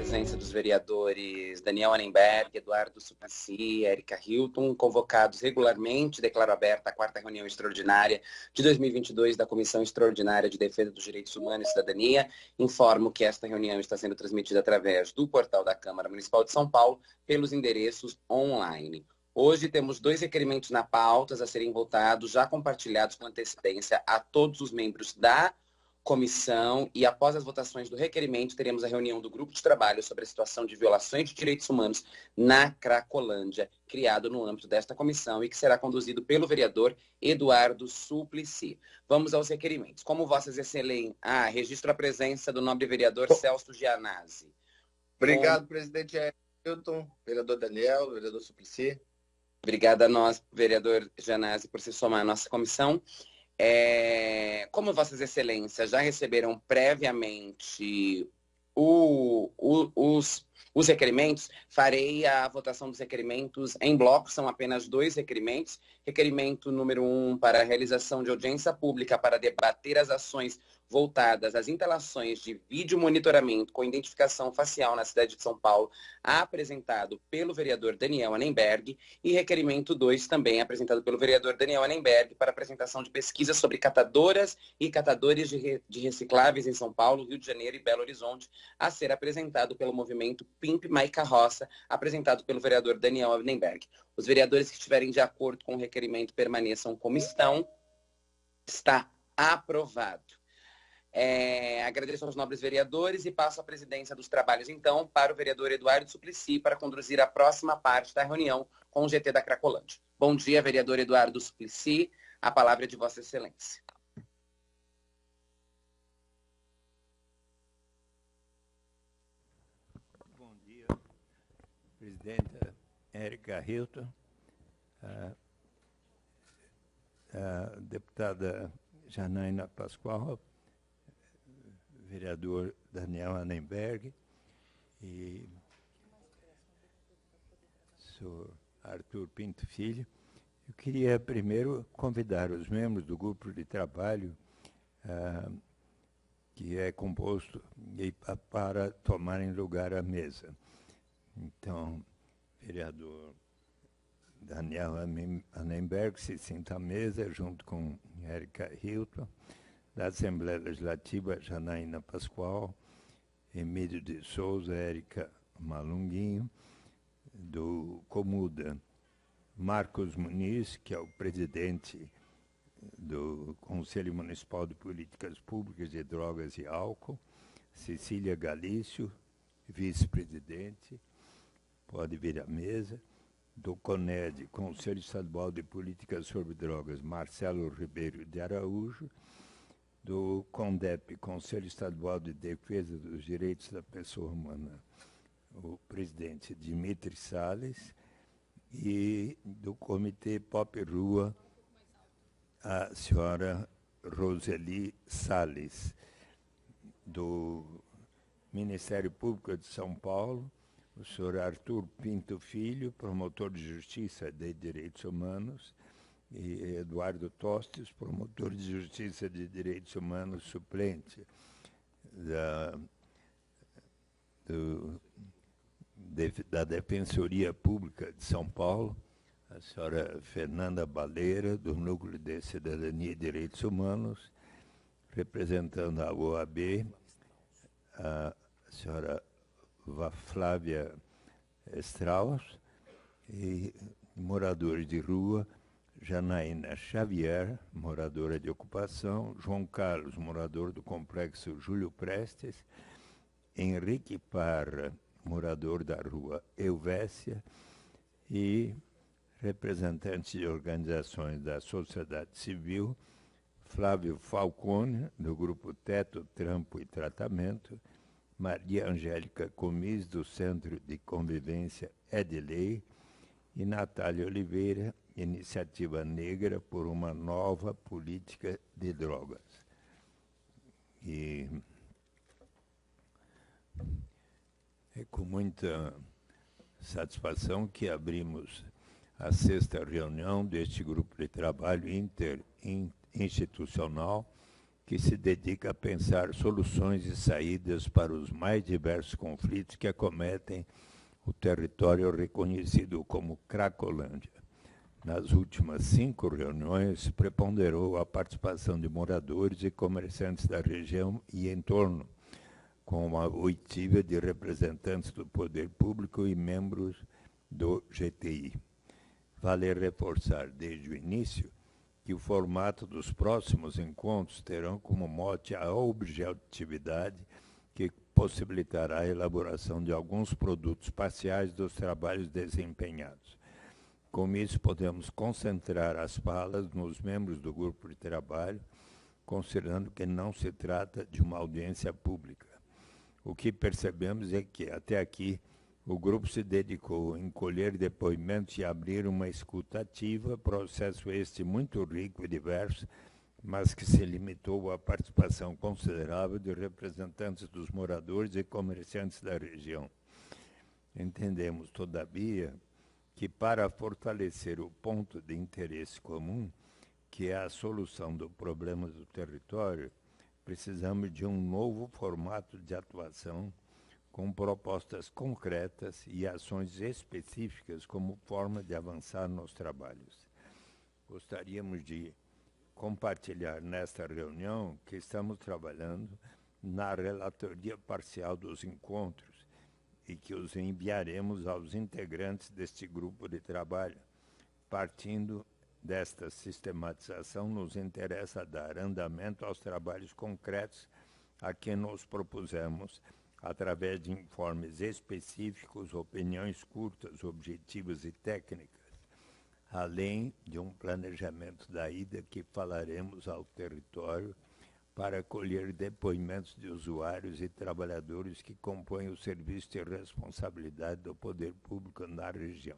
presença dos vereadores Daniel Annemberg, Eduardo Suplicy e Érica Hilton, convocados regularmente, declaro aberta a 4ª reunião extraordinária de 2022 da Comissão Extraordinária de Defesa dos Direitos Humanos e Cidadania. Informo que esta reunião está sendo transmitida através do portal da Câmara Municipal de São Paulo, pelos endereços online. Hoje temos 2 requerimentos na pauta a serem votados, já compartilhados com antecedência a todos os membros da comissão, e após as votações do requerimento, teremos a reunião do grupo de trabalho sobre a situação de violações de direitos humanos na Cracolândia, criado no âmbito desta comissão e que será conduzido pelo vereador Eduardo Suplicy. Vamos aos requerimentos. Como vossas excelências... registro a presença do nobre vereador Celso Gianazzi. Obrigado, presidente Hilton, vereador Daniel, vereador Suplicy. Obrigada a nós, vereador Gianazzi, por se somar à nossa comissão. Como vossas excelências já receberam previamente os requerimentos, farei a votação dos requerimentos em bloco. São apenas 2 requerimentos. Requerimento número 1 para a realização de audiência pública para debater as ações voltadas às instalações de vídeo monitoramento com identificação facial na cidade de São Paulo, apresentado pelo vereador Daniel Annemberg, e requerimento 2 também apresentado pelo vereador Daniel Annemberg para apresentação de pesquisas sobre catadoras e catadores de recicláveis em São Paulo, Rio de Janeiro e Belo Horizonte, a ser apresentado pelo movimento Pimp My Carroça, apresentado pelo vereador Daniel Annemberg. Os vereadores que estiverem de acordo com o requerimento permaneçam como estão. Está aprovado. Agradeço aos nobres vereadores e passo a presidência dos trabalhos, então, para o vereador Eduardo Suplicy para conduzir a próxima parte da reunião com o GT da Cracolândia. Bom dia, vereador Eduardo Suplicy. A palavra é de Vossa Excelência. Bom dia, presidenta Érica Hilton, a deputada Janaína Pascoal, vereador Daniel Annemberg e senhor Arthur Pinto Filho. Eu queria primeiro convidar os membros do grupo de trabalho que é composto para tomarem lugar à mesa. Então, vereador Daniel Annemberg se senta à mesa junto com Érica Hilton, da Assembleia Legislativa Janaína Pascoal, Emílio de Souza, Érica Malunguinho, do Comuda, Marcos Muniz, que é o presidente do Conselho Municipal de Políticas Públicas de Drogas e Álcool, Cecília Galício, vice-presidente, pode vir à mesa, do CONED, Conselho Estadual de Políticas sobre Drogas, Marcelo Ribeiro de Araújo, do CONDEP, Conselho Estadual de Defesa dos Direitos da Pessoa Humana, o presidente Dimitri Salles, e do Comitê Pop Rua, a senhora Roseli Salles, do Ministério Público de São Paulo, o senhor Arthur Pinto Filho, promotor de Justiça e de Direitos Humanos, e Eduardo Tostes, promotor de Justiça de Direitos Humanos, suplente da Defensoria Pública de São Paulo, a senhora Fernanda Baleira, do Núcleo de Cidadania e Direitos Humanos, representando a OAB, a senhora Flávia Strauss, e moradores de rua, Janaína Xavier, moradora de ocupação, João Carlos, morador do complexo Júlio Prestes, Henrique Parra, morador da rua Euvécia, e representantes de organizações da sociedade civil, Flávio Falcone, do grupo Teto, Trampo e Tratamento, Maria Angélica Comis, do Centro de Convivência É de Lei, e Natália Oliveira, Iniciativa Negra por uma Nova Política de Drogas. E é com muita satisfação que abrimos a 6ª reunião deste grupo de trabalho interinstitucional que se dedica a pensar soluções e saídas para os mais diversos conflitos que acometem o território reconhecido como Cracolândia. Nas últimas 5 reuniões, preponderou a participação de moradores e comerciantes da região e entorno, com uma oitiva de representantes do poder público e membros do GTI. Vale reforçar desde o início que o formato dos próximos encontros terão como mote a objetividade que possibilitará a elaboração de alguns produtos parciais dos trabalhos desempenhados. Com isso, podemos concentrar as falas nos membros do grupo de trabalho, considerando que não se trata de uma audiência pública. O que percebemos é que, até aqui, o grupo se dedicou em colher depoimentos e abrir uma escuta ativa, processo este muito rico e diverso, mas que se limitou à participação considerável de representantes dos moradores e comerciantes da região. Entendemos, todavia, que para fortalecer o ponto de interesse comum, que é a solução do problema do território, precisamos de um novo formato de atuação com propostas concretas e ações específicas como forma de avançar nos trabalhos. Gostaríamos de compartilhar nesta reunião que estamos trabalhando na relatoria parcial dos encontros e que os enviaremos aos integrantes deste grupo de trabalho. Partindo desta sistematização, nos interessa dar andamento aos trabalhos concretos a que nos propusemos, através de informes específicos, opiniões curtas, objetivas e técnicas, além de um planejamento da ida que falaremos ao território para colher depoimentos de usuários e trabalhadores que compõem o serviço de responsabilidade do poder público na região.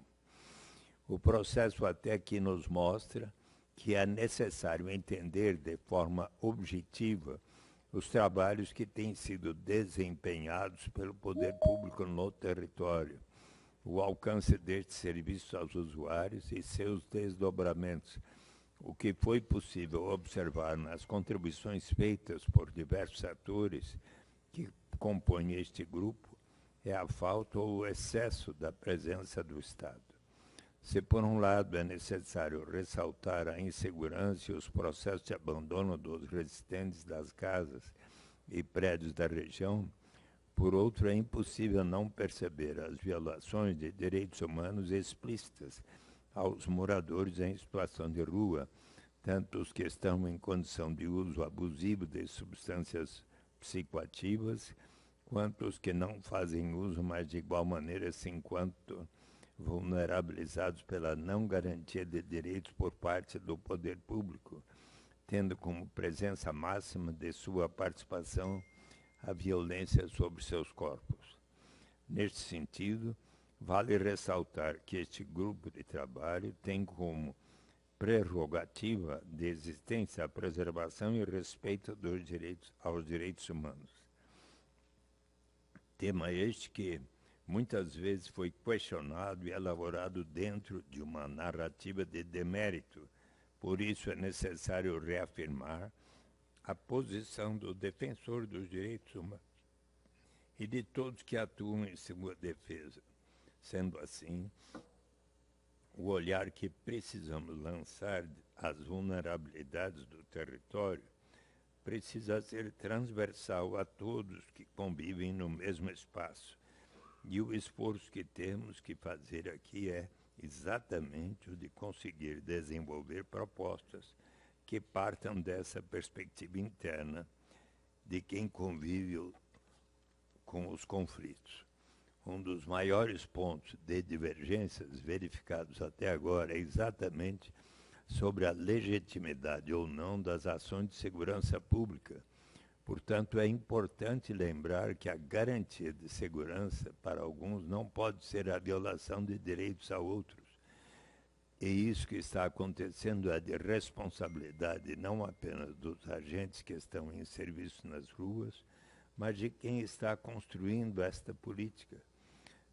O processo até aqui nos mostra que é necessário entender de forma objetiva os trabalhos que têm sido desempenhados pelo poder público no território, o alcance destes serviços aos usuários e seus desdobramentos. O que foi possível observar nas contribuições feitas por diversos atores que compõem este grupo é a falta ou o excesso da presença do Estado. Se, por um lado, é necessário ressaltar a insegurança e os processos de abandono dos residentes das casas e prédios da região, por outro, é impossível não perceber as violações de direitos humanos explícitas aos moradores em situação de rua, tanto os que estão em condição de uso abusivo de substâncias psicoativas, quanto os que não fazem uso, mas de igual maneira se enquanto vulnerabilizados pela não garantia de direitos por parte do poder público, tendo como presença máxima de sua participação a violência sobre seus corpos. Neste sentido, vale ressaltar que este grupo de trabalho tem como prerrogativa de existência a preservação e respeito dos direitos aos direitos humanos. Tema este que muitas vezes foi questionado e elaborado dentro de uma narrativa de demérito. Por isso é necessário reafirmar a posição do defensor dos direitos humanos e de todos que atuam em sua defesa. Sendo assim, o olhar que precisamos lançar às vulnerabilidades do território precisa ser transversal a todos que convivem no mesmo espaço. E o esforço que temos que fazer aqui é exatamente o de conseguir desenvolver propostas que partam dessa perspectiva interna de quem convive com os conflitos. Um dos maiores pontos de divergências verificados até agora é exatamente sobre a legitimidade ou não das ações de segurança pública. Portanto, é importante lembrar que a garantia de segurança para alguns não pode ser a violação de direitos a outros. E isso que está acontecendo é de responsabilidade não apenas dos agentes que estão em serviço nas ruas, mas de quem está construindo esta política.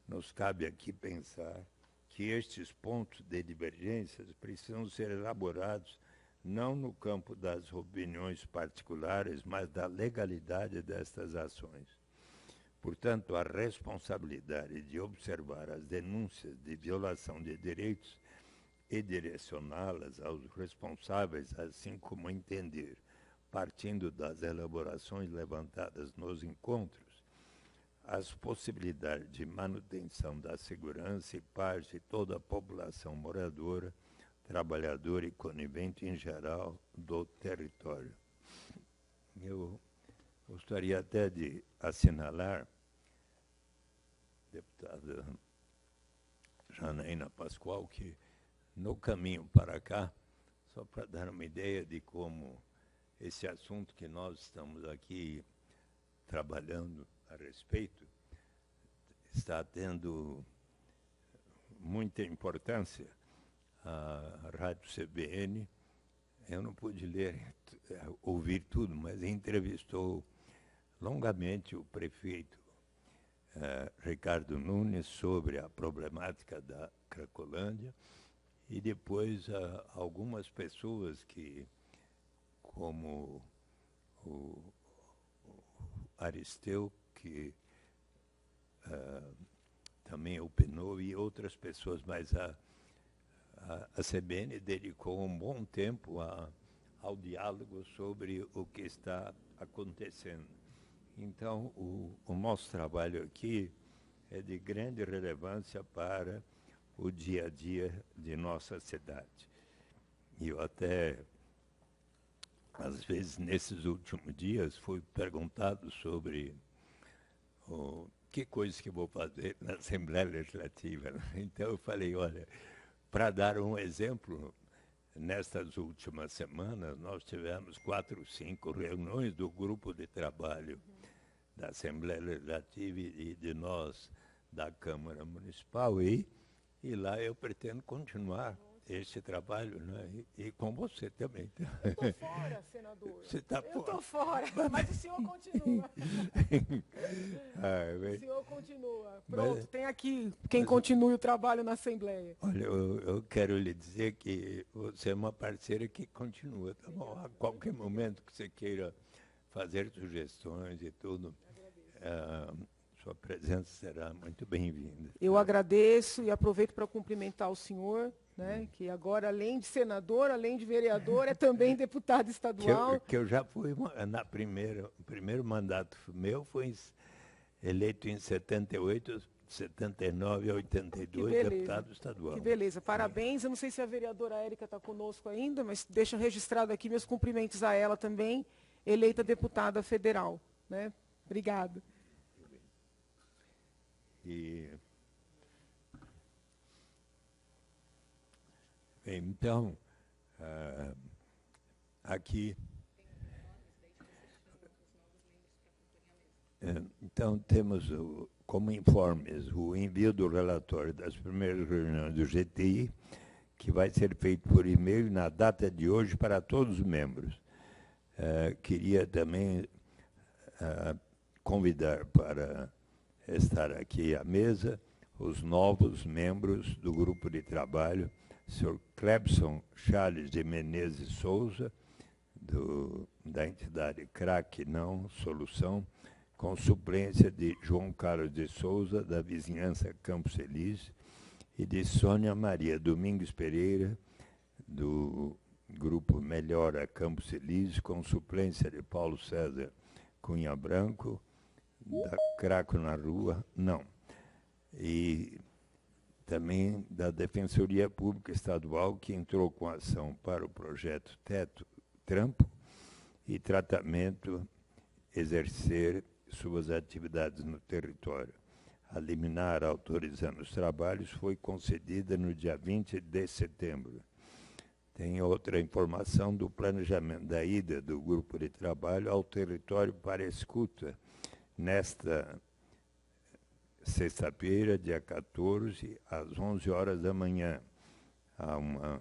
Nos cabe aqui pensar que estes pontos de divergências precisam ser elaborados não no campo das opiniões particulares, mas da legalidade destas ações. Portanto, a responsabilidade de observar as denúncias de violação de direitos e direcioná-las aos responsáveis, assim como entender, partindo das elaborações levantadas nos encontros, as possibilidades de manutenção da segurança e paz de toda a população moradora, trabalhadora e conivente em geral do território. Eu gostaria até de assinalar, deputada Janaína Pascoal, que no caminho para cá, só para dar uma ideia de como esse assunto que nós estamos aqui trabalhando a respeito está tendo muita importância. A Rádio CBN, eu não pude ouvir tudo, mas entrevistou longamente o prefeito Ricardo Nunes sobre a problemática da Cracolândia e depois algumas pessoas que, como o Aristeu, que também opinou, e outras pessoas, mas a CBN dedicou um bom tempo ao diálogo sobre o que está acontecendo. Então, o nosso trabalho aqui é de grande relevância para o dia a dia de nossa cidade. E eu até, às vezes, nesses últimos dias, fui perguntado sobre que coisas que eu vou fazer na Assembleia Legislativa. Então, eu falei, olha, para dar um exemplo, nestas últimas semanas, nós tivemos 4 ou 5 reuniões do grupo de trabalho da Assembleia Legislativa e de nós da Câmara Municipal, e lá eu pretendo continuar este trabalho, né? E com você também. Eu estou fora, senador. Você está fora. Eu estou fora, mas o senhor continua. O senhor continua. Pronto, tem aqui quem continue o trabalho na Assembleia. Olha, eu quero lhe dizer que você é uma parceira que continua, tá bom? A qualquer momento que você queira fazer sugestões e tudo, sua presença será muito bem-vinda. Eu agradeço e aproveito para cumprimentar o senhor, né, que agora, além de senador, além de vereador, é também deputado estadual. Que eu já fui, o primeiro mandato meu foi eleito em 78, 79 a 82, deputado estadual. Que beleza, parabéns. Eu não sei se a vereadora Érica está conosco ainda, mas deixa registrado aqui meus cumprimentos a ela também, eleita deputada federal, né? Obrigada. Então, aqui... Então, temos como informes o envio do relatório das primeiras reuniões do GTI, que vai ser feito por e-mail na data de hoje para todos os membros. Queria também convidar para estar aqui à mesa os novos membros do grupo de trabalho, Sr. Clebson Charles de Menezes Souza, da entidade CRAC Não Solução, com suplência de João Carlos de Souza, da vizinhança Campos Elísio, e de Sônia Maria Domingues Pereira, do grupo Melhora Campos Elísio, com suplência de Paulo César Cunha Branco, da Craco na Rua, não. E também da Defensoria Pública Estadual, que entrou com ação para o projeto Teto Trampo e Tratamento exercer suas atividades no território. A liminar autorizando os trabalhos foi concedida no dia 20 de setembro. Tem outra informação do planejamento da ida do grupo de trabalho ao território para escuta, nesta sexta-feira, dia 14, às 11 horas da manhã. Há uma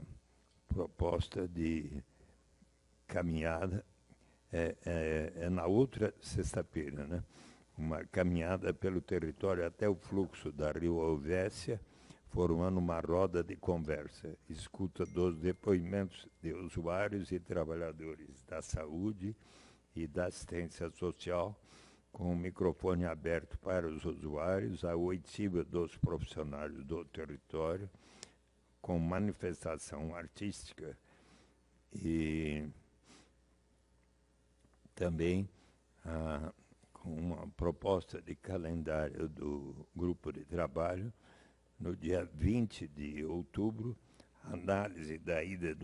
proposta de caminhada, na outra sexta-feira, né? Uma caminhada pelo território até o fluxo da Rio Alvécia, formando uma roda de conversa, escuta dos depoimentos de usuários e trabalhadores da saúde e da assistência social, com o microfone aberto para os usuários, a oitiva dos profissionais do território, com manifestação artística e também com uma proposta de calendário do grupo de trabalho. No dia 20 de outubro, análise da ida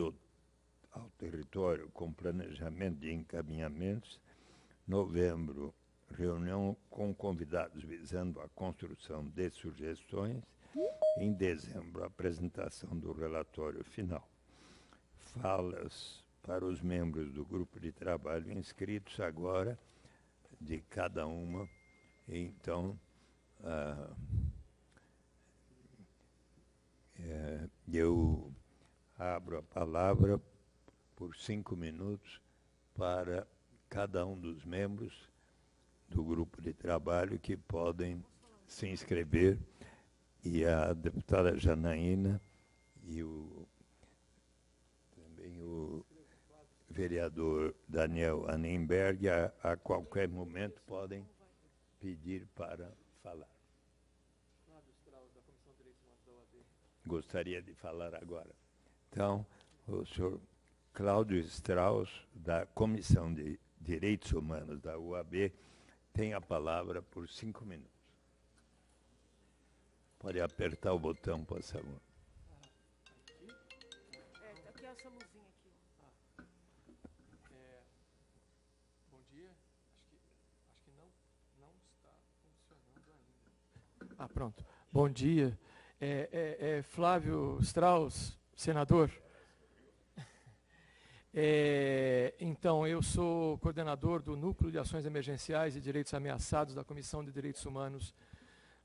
ao território com planejamento de encaminhamentos. Novembro, reunião com convidados visando a construção de sugestões. Em dezembro, a apresentação do relatório final. Falas para os membros do grupo de trabalho inscritos agora, de cada uma. Então, eu abro a palavra por 5 minutos para cada um dos membros do grupo de trabalho que podem se inscrever, e a deputada Janaína e também o vereador Daniel Annenberg, a qualquer momento, podem pedir para falar. Gostaria de falar agora. Então, o senhor Cláudio Strauss, da Comissão de Direitos Humanos da UAB, tem a palavra por 5 minutos. Pode apertar o botão, por favor. Aqui é essa luzinha aqui. Bom dia. Acho que não está funcionando ainda. Pronto. Bom dia. Flávio Strauss, senador. Então, eu sou coordenador do Núcleo de Ações Emergenciais e Direitos Ameaçados da Comissão de Direitos Humanos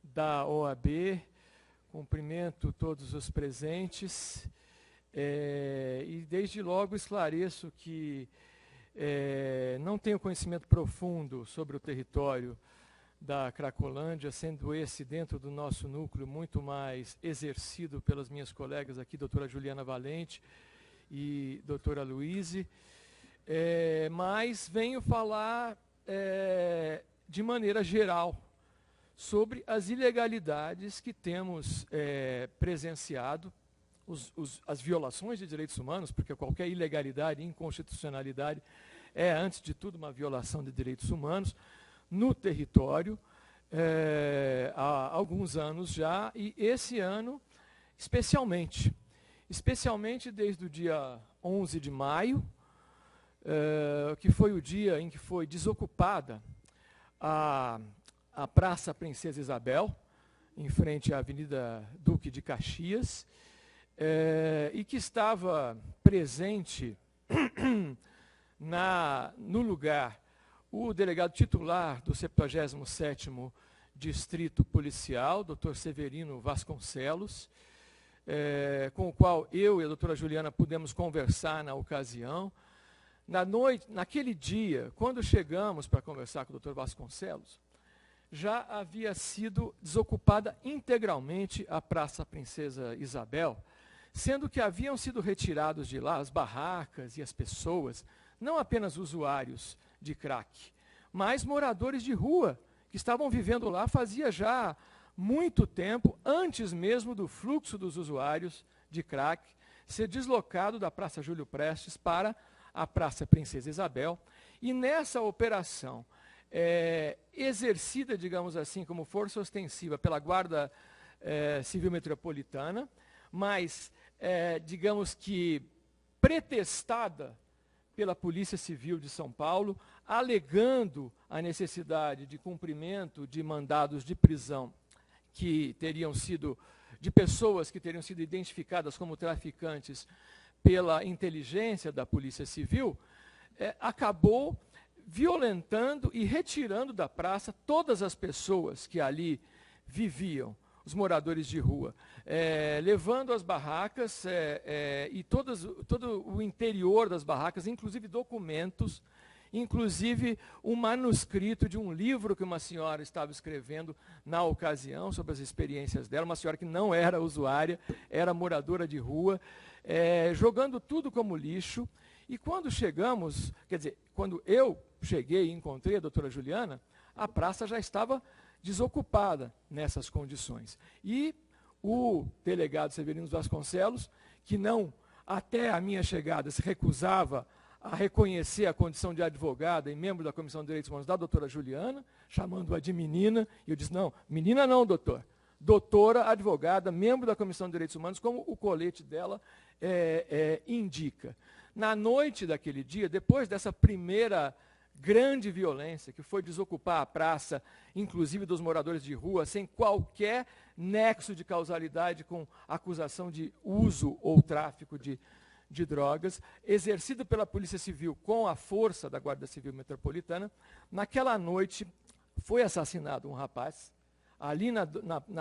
da OAB. Cumprimento todos os presentes e desde logo esclareço que não tenho conhecimento profundo sobre o território da Cracolândia, sendo esse dentro do nosso núcleo muito mais exercido pelas minhas colegas aqui, doutora Juliana Valente e doutora Luíse, mas venho falar de maneira geral sobre as ilegalidades que temos presenciado, as violações de direitos humanos, porque qualquer ilegalidade e inconstitucionalidade é, antes de tudo, uma violação de direitos humanos, no território, há alguns anos já, e esse ano especialmente desde o dia 11 de maio, que foi o dia em que foi desocupada a Praça Princesa Isabel, em frente à Avenida Duque de Caxias, e que estava presente no lugar o delegado titular do 77º Distrito Policial, Dr. Severino Vasconcelos, com o qual eu e a doutora Juliana pudemos conversar na ocasião. Naquele dia, quando chegamos para conversar com o Dr. Vasconcelos, já havia sido desocupada integralmente a Praça Princesa Isabel, sendo que haviam sido retirados de lá as barracas e as pessoas, não apenas usuários de crack, mas moradores de rua, que estavam vivendo lá fazia já muito tempo, antes mesmo do fluxo dos usuários de crack ser deslocado da Praça Júlio Prestes para a Praça Princesa Isabel. E nessa operação, exercida, digamos assim, como força ostensiva pela Guarda Civil Metropolitana, mas, digamos que, pretextada pela Polícia Civil de São Paulo, alegando a necessidade de cumprimento de mandados de prisão que teriam sido, de pessoas que teriam sido identificadas como traficantes pela inteligência da Polícia Civil, acabou violentando e retirando da praça todas as pessoas que ali viviam, os moradores de rua, levando as barracas e todo o interior das barracas, inclusive documentos inclusive um manuscrito de um livro que uma senhora estava escrevendo na ocasião, sobre as experiências dela, uma senhora que não era usuária, era moradora de rua, jogando tudo como lixo. E quando chegamos, quer dizer, quando eu cheguei e encontrei a doutora Juliana, a praça já estava desocupada nessas condições. E o delegado Severino Vasconcelos, que não, até a minha chegada, se recusava a reconhecer a condição de advogada e membro da Comissão de Direitos Humanos da doutora Juliana, chamando-a de menina, e eu disse, não, menina não, doutor. Doutora, advogada, membro da Comissão de Direitos Humanos, como o colete dela indica. Na noite daquele dia, depois dessa primeira grande violência, que foi desocupar a praça, inclusive dos moradores de rua, sem qualquer nexo de causalidade com acusação de uso ou tráfico de drogas, exercido pela Polícia Civil com a força da Guarda Civil Metropolitana. Naquela noite foi assassinado um rapaz, ali na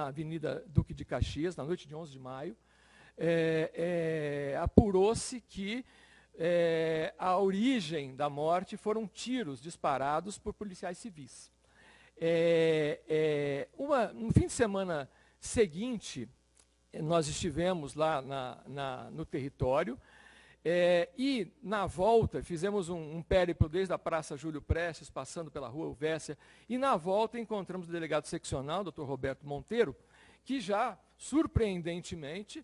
Avenida Duque de Caxias, na noite de 11 de maio. Apurou-se que a origem da morte foram tiros disparados por policiais civis. No fim de semana seguinte, nós estivemos lá no território, e na volta, fizemos um périplo desde a Praça Júlio Prestes, passando pela Rua Uvécia, e na volta encontramos o delegado seccional, Dr. Roberto Monteiro, que já, surpreendentemente,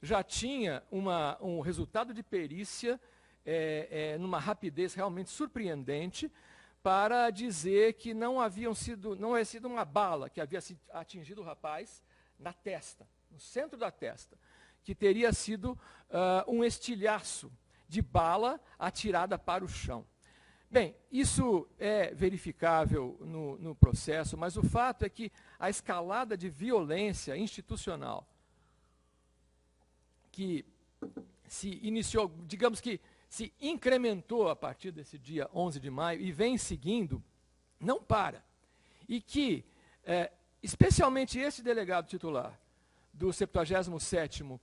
já tinha um resultado de perícia numa rapidez realmente surpreendente, para dizer que não havia sido uma bala que havia atingido o rapaz na testa, no centro da testa, que teria sido um estilhaço de bala atirada para o chão. Bem, isso é verificável no processo, mas o fato é que a escalada de violência institucional que se iniciou, digamos que se incrementou a partir desse dia 11 de maio e vem seguindo, não para. E que, especialmente esse delegado titular do 77º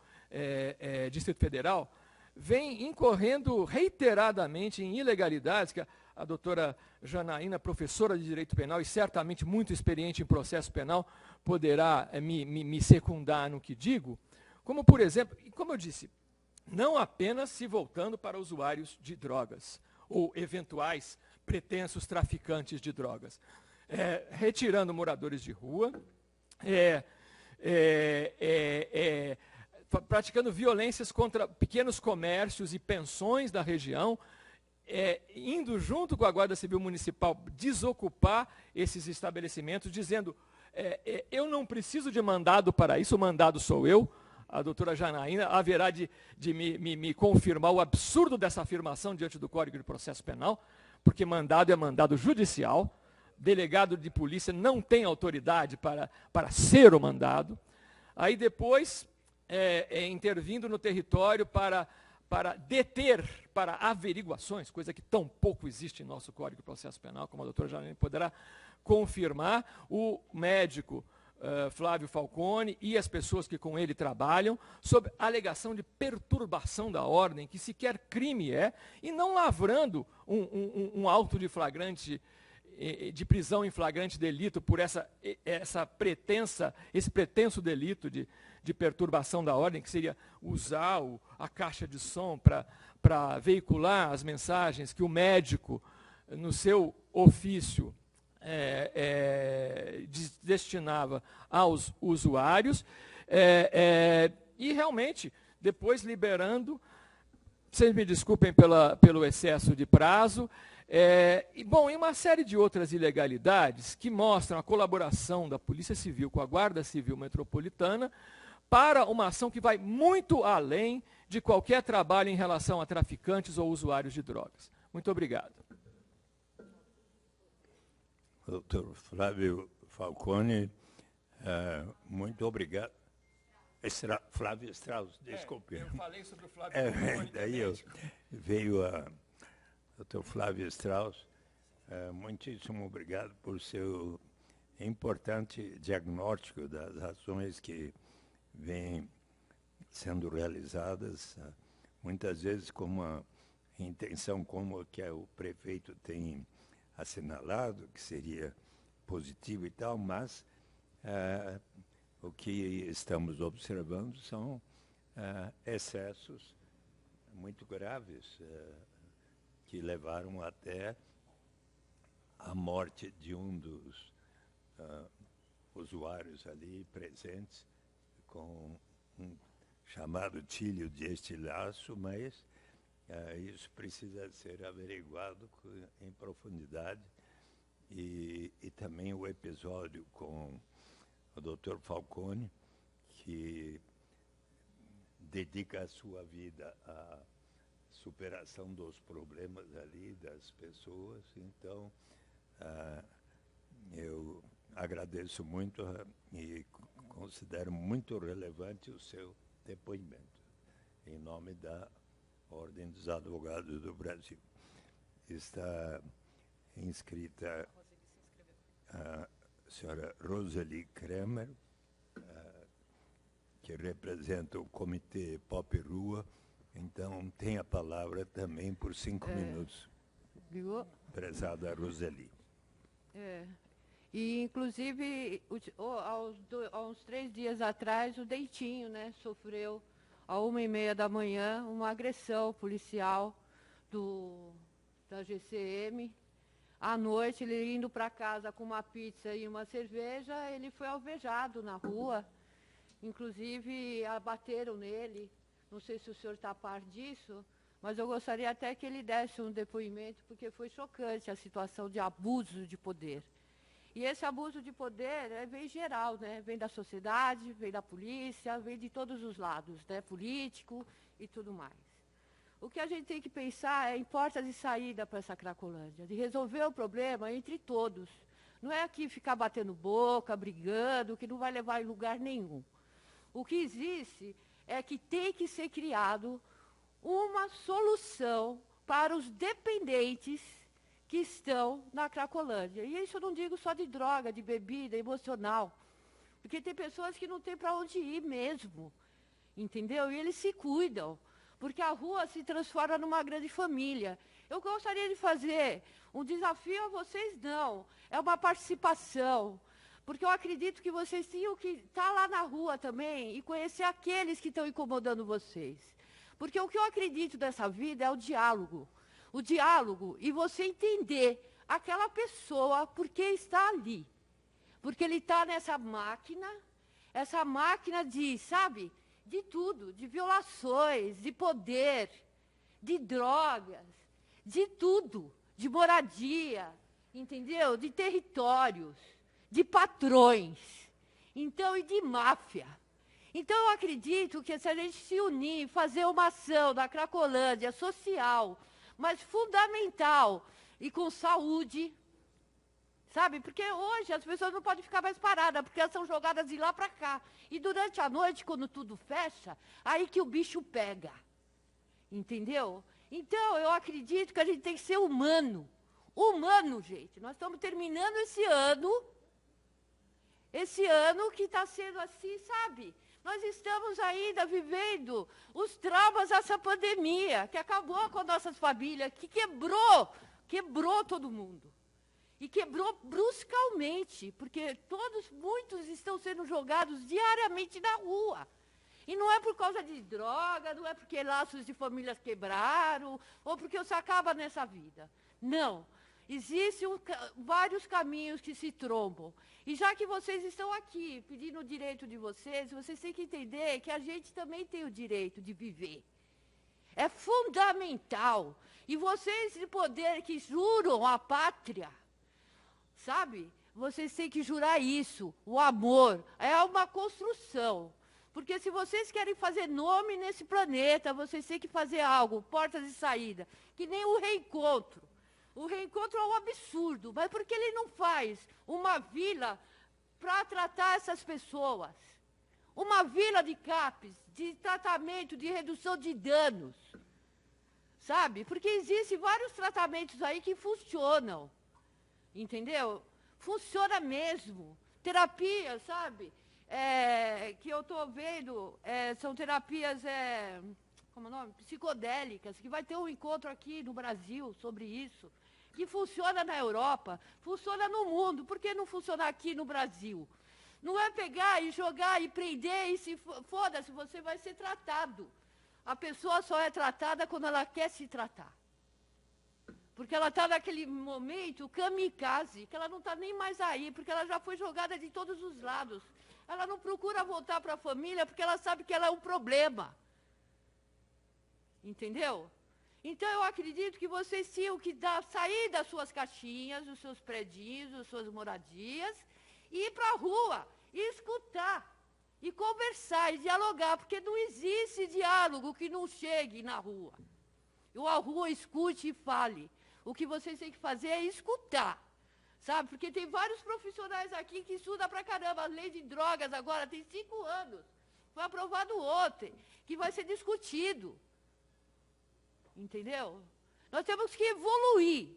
Distrito Federal, vem incorrendo reiteradamente em ilegalidades, que a doutora Janaína, professora de Direito Penal e certamente muito experiente em processo penal, poderá me secundar no que digo, como, por exemplo, e como eu disse, não apenas se voltando para usuários de drogas, ou eventuais pretensos traficantes de drogas, retirando moradores de rua, praticando violências contra pequenos comércios e pensões da região, indo junto com a Guarda Civil Municipal desocupar esses estabelecimentos, dizendo, eu não preciso de mandado para isso, o mandado sou eu. A doutora Janaína haverá de me confirmar o absurdo dessa afirmação diante do Código de Processo Penal, porque mandado é mandado judicial, delegado de polícia não tem autoridade para ser o mandado. Aí depois, intervindo no território para deter, para averiguações, coisa que tão pouco existe em nosso Código de Processo Penal, como a doutora Janaína poderá confirmar, o médico Flávio Falcone e as pessoas que com ele trabalham, sob alegação de perturbação da ordem, que sequer crime e não lavrando um auto de flagrante, de prisão em flagrante delito por esse pretenso delito de perturbação da ordem, que seria usar a caixa de som para veicular as mensagens que o médico, no seu ofício, destinava aos usuários, e realmente, depois liberando, vocês me desculpem pelo excesso de prazo, e uma série de outras ilegalidades que mostram a colaboração da Polícia Civil com a Guarda Civil Metropolitana para uma ação que vai muito além de qualquer trabalho em relação a traficantes ou usuários de drogas. Muito obrigado. Doutor Flávio Falcone, muito obrigado. Flávio Strauss, desculpe. Eu falei sobre o Flávio Falcone. Daí veio doutor Flávio Strauss. Muitíssimo obrigado por seu importante diagnóstico das ações que vêm sendo realizadas, muitas vezes com uma intenção como que o prefeito tem assinalado, que seria positivo e tal, mas o que estamos observando são excessos muito graves que levaram até a morte de um dos usuários ali presentes com um chamado tilho de estilhaço, mas isso precisa ser averiguado em profundidade. E também o episódio com o Dr. Falcone, que dedica a sua vida à superação dos problemas ali das pessoas. Então, eu agradeço muito e considero muito relevante o seu depoimento, em nome da Ordem dos Advogados do Brasil. Está inscrita a senhora Roseli Kremer, que representa o Comitê Pop Rua. Então, tem a palavra também por 5 minutos. Prezada Roseli. E, inclusive, há uns 3 dias atrás, o Deitinho, né, sofreu, às 1h30 da manhã, uma agressão policial da GCM. À noite, ele indo para casa com uma pizza e uma cerveja, ele foi alvejado na rua. Inclusive, abateram nele. Não sei se o senhor está a par disso, mas eu gostaria até que ele desse um depoimento, porque foi chocante a situação de abuso de poder. E esse abuso de poder vem geral, né? Vem da sociedade, vem da polícia, vem de todos os lados, né? Político e tudo mais. O que a gente tem que pensar é em portas de saída para essa Cracolândia, de resolver o problema entre todos. Não é aqui ficar batendo boca, brigando, que não vai levar em lugar nenhum. O que existe é que tem que ser criado uma solução para os dependentes que estão na Cracolândia. E isso eu não digo só de droga, de bebida, emocional. Porque tem pessoas que não têm para onde ir mesmo, entendeu? E eles se cuidam, porque a rua se transforma numa grande família. Eu gostaria de fazer um desafio a vocês, não. É uma participação. Porque eu acredito que vocês tinham que estar lá na rua também e conhecer aqueles que estão incomodando vocês. Porque o que eu acredito dessa vida é o diálogo. O diálogo e você entender aquela pessoa por que está ali. Porque ele está nessa máquina de, sabe, de tudo, de violações, de poder, de drogas, de tudo, de moradia, entendeu? De territórios, de patrões, então, e de máfia. Então, eu acredito que se a gente se unir, fazer uma ação da Cracolândia social, mas fundamental e com saúde, sabe? Porque hoje as pessoas não podem ficar mais paradas, porque elas são jogadas de lá para cá. E durante a noite, quando tudo fecha, aí que o bicho pega. Entendeu? Então, eu acredito que a gente tem que ser humano. Humano, gente. Nós estamos terminando esse ano que está sendo assim, sabe? Nós estamos ainda vivendo os traumas dessa pandemia, que acabou com nossas famílias, que quebrou todo mundo. E quebrou bruscamente, porque muitos estão sendo jogados diariamente na rua. E não é por causa de droga, não é porque laços de famílias quebraram, ou porque você acaba nessa vida. Não. Existem vários caminhos que se trombam. E já que vocês estão aqui pedindo o direito de vocês têm que entender que a gente também tem o direito de viver. É fundamental. E vocês de poder que juram a pátria, sabe? Vocês têm que jurar isso, o amor. É uma construção. Porque se vocês querem fazer nome nesse planeta, vocês têm que fazer algo, portas de saída, que nem o reencontro. O reencontro é um absurdo, mas por que ele não faz uma vila para tratar essas pessoas? Uma vila de CAPs, de tratamento, de redução de danos. Sabe? Porque existem vários tratamentos aí que funcionam. Entendeu? Funciona mesmo. Terapia, sabe? Que eu estou vendo, são terapias, como é o nome? Psicodélicas, que vai ter um encontro aqui no Brasil sobre isso, que funciona na Europa, funciona no mundo. Por que não funcionar aqui no Brasil? Não é pegar e jogar e prender e se foda-se, você vai ser tratado. A pessoa só é tratada quando ela quer se tratar. Porque ela está naquele momento kamikaze, que ela não está nem mais aí, porque ela já foi jogada de todos os lados. Ela não procura voltar para a família porque ela sabe que ela é um problema. Entendeu? Então, eu acredito que vocês tinham que sair das suas caixinhas, dos seus predinhos, das suas moradias, e ir para a rua, e escutar, e conversar, e dialogar, porque não existe diálogo que não chegue na rua. A rua escute e fale. O que vocês têm que fazer é escutar, sabe? Porque tem vários profissionais aqui que estudam pra caramba. A lei de drogas agora tem 5 anos. Foi aprovado ontem, que vai ser discutido. Entendeu? Nós temos que evoluir.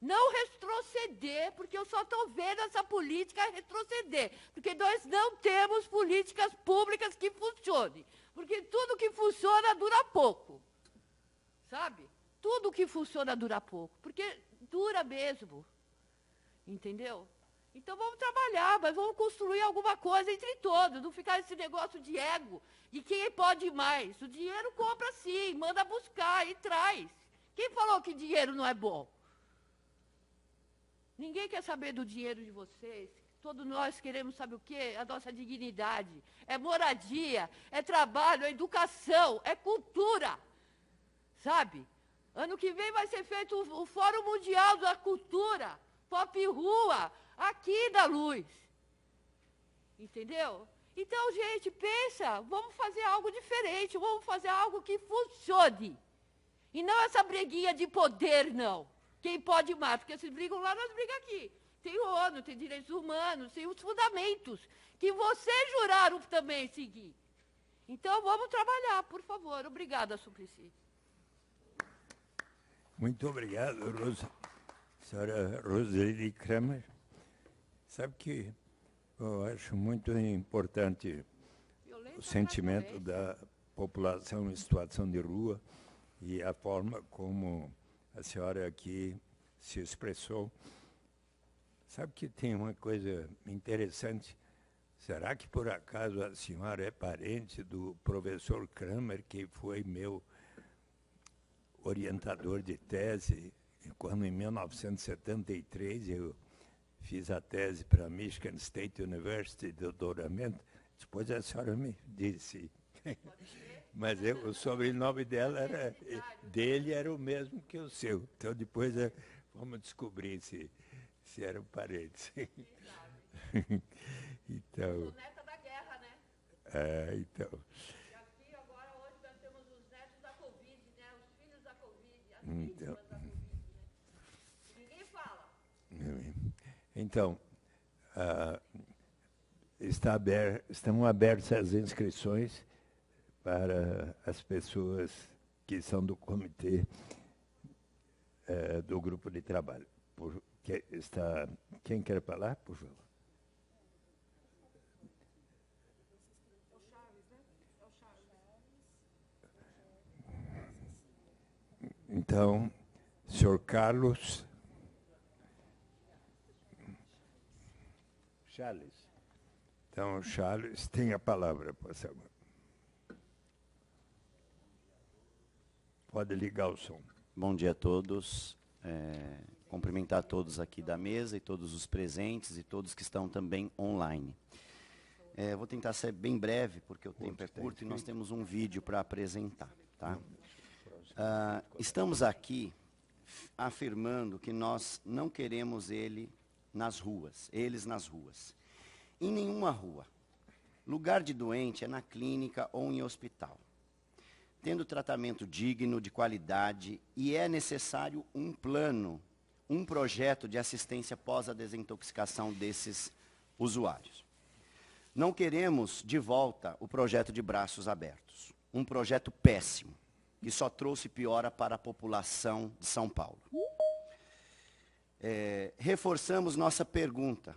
Não retroceder, porque eu só estou vendo essa política retroceder. Porque nós não temos políticas públicas que funcionem. Porque tudo que funciona dura pouco. Sabe? Tudo que funciona dura pouco, porque dura mesmo, entendeu? Então vamos trabalhar, mas vamos construir alguma coisa entre todos, não ficar esse negócio de ego, de quem pode mais. O dinheiro compra sim, manda buscar e traz. Quem falou que dinheiro não é bom? Ninguém quer saber do dinheiro de vocês. Todos nós queremos saber o quê? A nossa dignidade. É moradia, é trabalho, é educação, é cultura, sabe? Ano que vem vai ser feito o Fórum Mundial da Cultura, Pop Rua, aqui da Luz. Entendeu? Então, gente, pensa, vamos fazer algo diferente, vamos fazer algo que funcione. E não essa briguinha de poder, não. Quem pode mais, porque vocês brigam lá, nós brigamos aqui. Tem o ONU, tem direitos humanos, tem os fundamentos, que vocês juraram também seguir. Então, vamos trabalhar, por favor. Obrigada, Suplicy. Muito obrigado, senhora Roseli Kramer. Sabe que eu acho muito importante o sentimento da população em situação de rua e a forma como a senhora aqui se expressou. Sabe que tem uma coisa interessante? Será que, por acaso, a senhora é parente do professor Kramer, que foi meu orientador de tese, quando em 1973 eu fiz a tese para a Michigan State University de doutoramento? Depois a senhora me disse. Mas o sobrenome dele era o mesmo que o seu. Então depois vamos descobrir se eram parentes. Então. O neto da guerra, né? Então. E aqui agora hoje nós temos os netos da Covid, né? Os filhos da Covid, as vítimas da Covid, né? Ninguém fala. Então, estão abertas as inscrições para as pessoas que são do comitê do grupo de trabalho. Quem quer falar, por favor? Então, senhor Carlos Charles. Então, Charles tem a palavra, por favor. Pode ligar o som. Bom dia a todos. Cumprimentar todos aqui da mesa e todos os presentes e todos que estão também online. Vou tentar ser bem breve, porque o tempo é curto e nós temos um vídeo para apresentar. Tá? Estamos aqui afirmando que nós não queremos eles nas ruas. Em nenhuma rua. Lugar de doente é na clínica ou em hospital. Tendo tratamento digno, de qualidade, e é necessário um plano, um projeto de assistência pós a desintoxicação desses usuários. Não queremos de volta o projeto de braços abertos. Um projeto péssimo, que só trouxe piora para a população de São Paulo. Reforçamos nossa pergunta.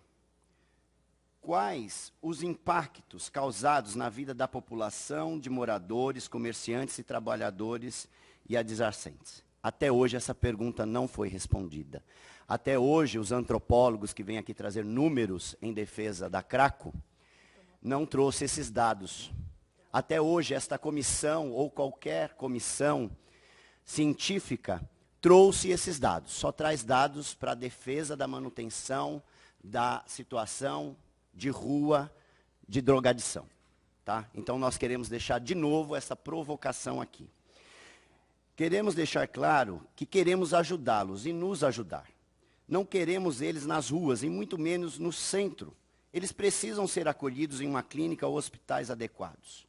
quais os impactos causados na vida da população, de moradores, comerciantes e trabalhadores e adjacentes. Até hoje essa pergunta não foi respondida. Até hoje os antropólogos que vêm aqui trazer números em defesa da Craco não trouxe esses dados. Até hoje esta comissão ou qualquer comissão científica trouxe esses dados. Só traz dados para a defesa da manutenção da situação de rua, de drogadição. Tá? Então nós queremos deixar de novo essa provocação aqui. Queremos deixar claro que queremos ajudá-los e nos ajudar. Não queremos eles nas ruas e muito menos no centro. Eles precisam ser acolhidos em uma clínica ou hospitais adequados,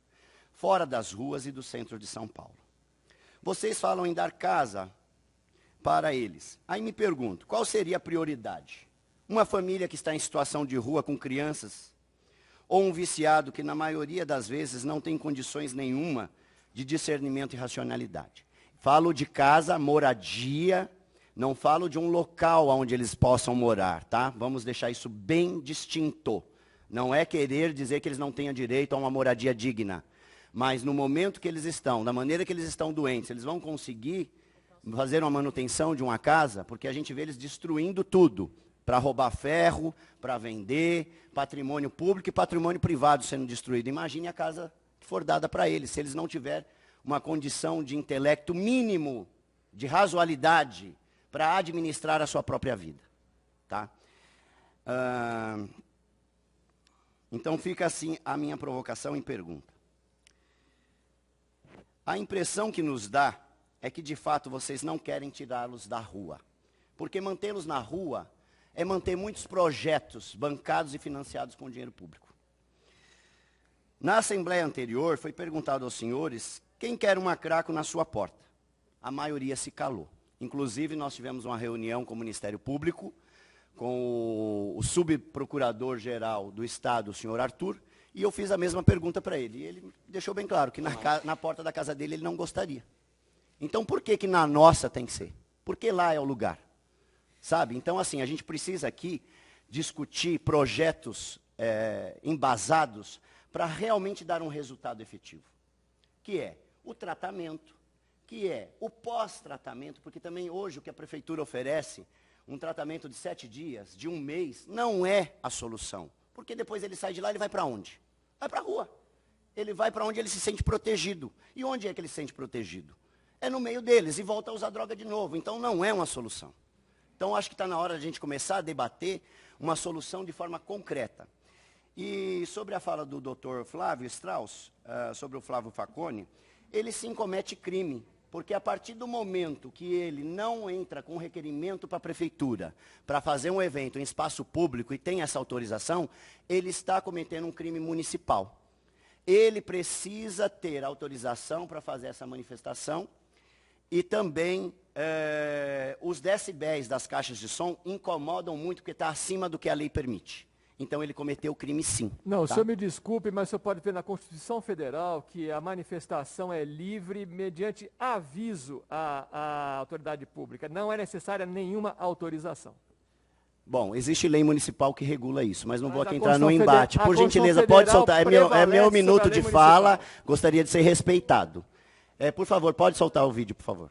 fora das ruas e do centro de São Paulo. Vocês falam em dar casa para eles. Aí me pergunto, qual seria a prioridade? Uma família que está em situação de rua com crianças, ou um viciado que na maioria das vezes não tem condições nenhuma de discernimento e racionalidade. Falo de casa, moradia, não falo de um local onde eles possam morar, tá? Vamos deixar isso bem distinto. Não é querer dizer que eles não tenham direito a uma moradia digna, mas no momento que eles estão, da maneira que eles estão doentes, eles vão conseguir fazer uma manutenção de uma casa, porque a gente vê eles destruindo tudo, para roubar ferro, para vender, patrimônio público e patrimônio privado sendo destruído. Imagine a casa que for dada para eles, se eles não tiverem uma condição de intelecto mínimo, de razoabilidade, para administrar a sua própria vida. Tá? Então fica assim a minha provocação e pergunta. A impressão que nos dá é que de fato vocês não querem tirá-los da rua. Porque mantê-los na rua é manter muitos projetos bancados e financiados com dinheiro público. Na assembleia anterior foi perguntado aos senhores quem quer uma Craco na sua porta. A maioria se calou. Inclusive, nós tivemos uma reunião com o Ministério Público, com o subprocurador-geral do Estado, o senhor Arthur, e eu fiz a mesma pergunta para ele. E ele deixou bem claro que na porta da casa dele ele não gostaria. Então, por que na nossa tem que ser? Porque lá é o lugar. Sabe? Então, assim, a gente precisa aqui discutir projetos embasados para realmente dar um resultado efetivo. Que é o tratamento, que é o pós-tratamento, porque também hoje o que a prefeitura oferece, um tratamento de 7 dias, de 1 mês, não é a solução. Porque depois ele sai de lá, ele vai para onde? Vai para a rua. Ele vai para onde ele se sente protegido. E onde é que ele se sente protegido? É no meio deles, e volta a usar droga de novo. Então não é uma solução. Então acho que está na hora de a gente começar a debater uma solução de forma concreta. E sobre a fala do Dr. Flávio Strauss, sobre o Flávio Facone, ele sim comete crime. Porque a partir do momento que ele não entra com requerimento para a prefeitura para fazer um evento em espaço público e tem essa autorização, ele está cometendo um crime municipal. Ele precisa ter autorização para fazer essa manifestação e também os decibéis das caixas de som incomodam muito porque está acima do que a lei permite. Então ele cometeu crime sim. Não, tá? O senhor me desculpe, mas o senhor pode ver na Constituição Federal que a manifestação é livre mediante aviso à autoridade pública. Não é necessária nenhuma autorização. Bom, existe lei municipal que regula isso, mas não vou aqui entrar no embate. Por gentileza, pode soltar. É meu minuto de fala, gostaria de ser respeitado. Por favor, pode soltar o vídeo, por favor.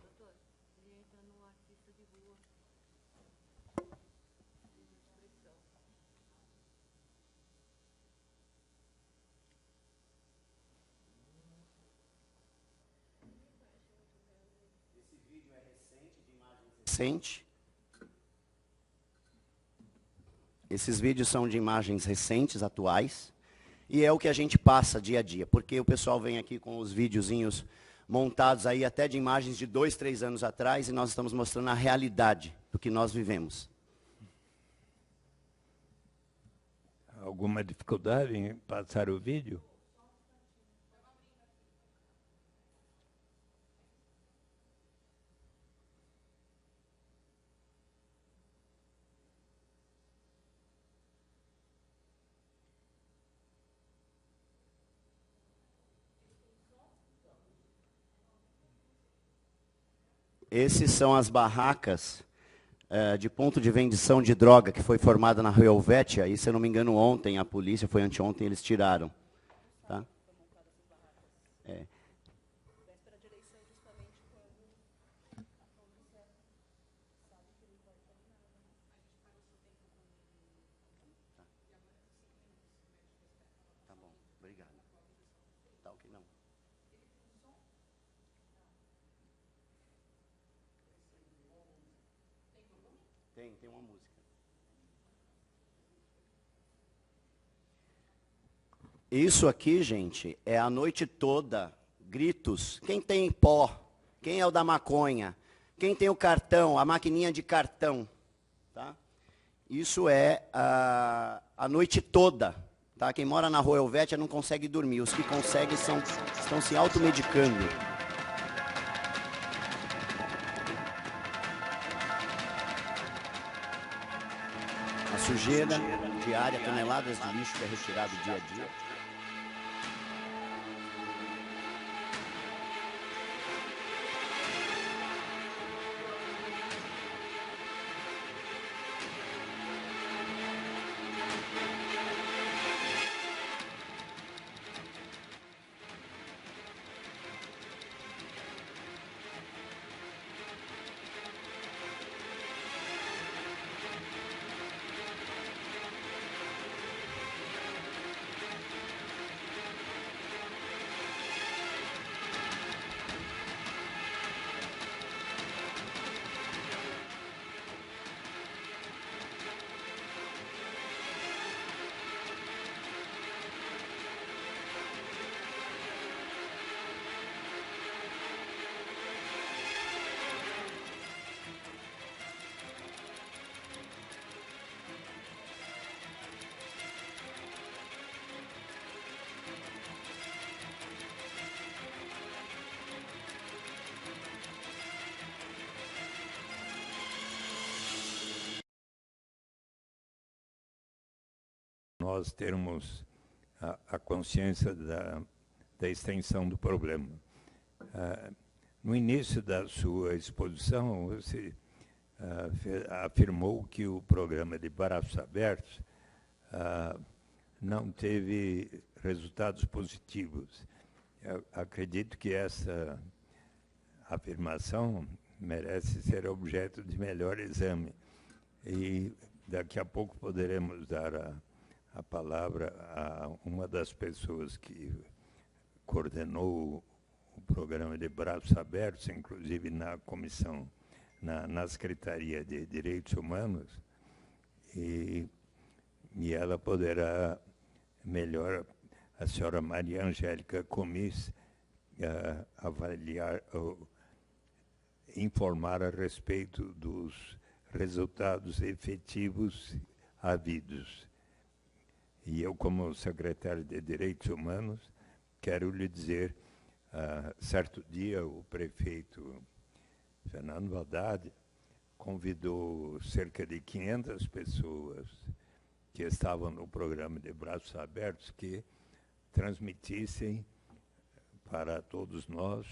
Esses vídeos são de imagens recentes, atuais, e é o que a gente passa dia a dia, porque o pessoal vem aqui com os videozinhos montados aí até de imagens de 2, 3 anos atrás, e nós estamos mostrando a realidade do que nós vivemos. Alguma dificuldade em passar o vídeo? Esses são as barracas de ponto de vendição de droga que foi formada na Rua Helvétia, e se eu não me engano ontem, a polícia, foi anteontem, eles tiraram. Tá? Tá bom, obrigado. Tá ok, não. Tem uma música. Isso aqui, gente, é a noite toda, gritos. Quem tem pó? Quem é o da maconha? Quem tem o cartão, a maquininha de cartão? Tá? Isso é a noite toda. Tá? Quem mora na Rua Helvétia não consegue dormir. Os que conseguem estão se automedicando. A sujeira diária, toneladas de lixo que é retirado dia a dia. Nós termos a consciência da extensão do problema. No início da sua exposição, você afirmou que o programa de braços abertos não teve resultados positivos. Eu acredito que essa afirmação merece ser objeto de melhor exame. E daqui a pouco poderemos dar a palavra a uma das pessoas que coordenou o programa de braços abertos, inclusive na comissão, na Secretaria de Direitos Humanos, e ela poderá melhor, a senhora Maria Angélica Comis, avaliar, informar a respeito dos resultados efetivos havidos. E eu, como secretário de Direitos Humanos, quero lhe dizer, certo dia o prefeito Fernando Haddad convidou cerca de 500 pessoas que estavam no programa de braços abertos que transmitissem para todos nós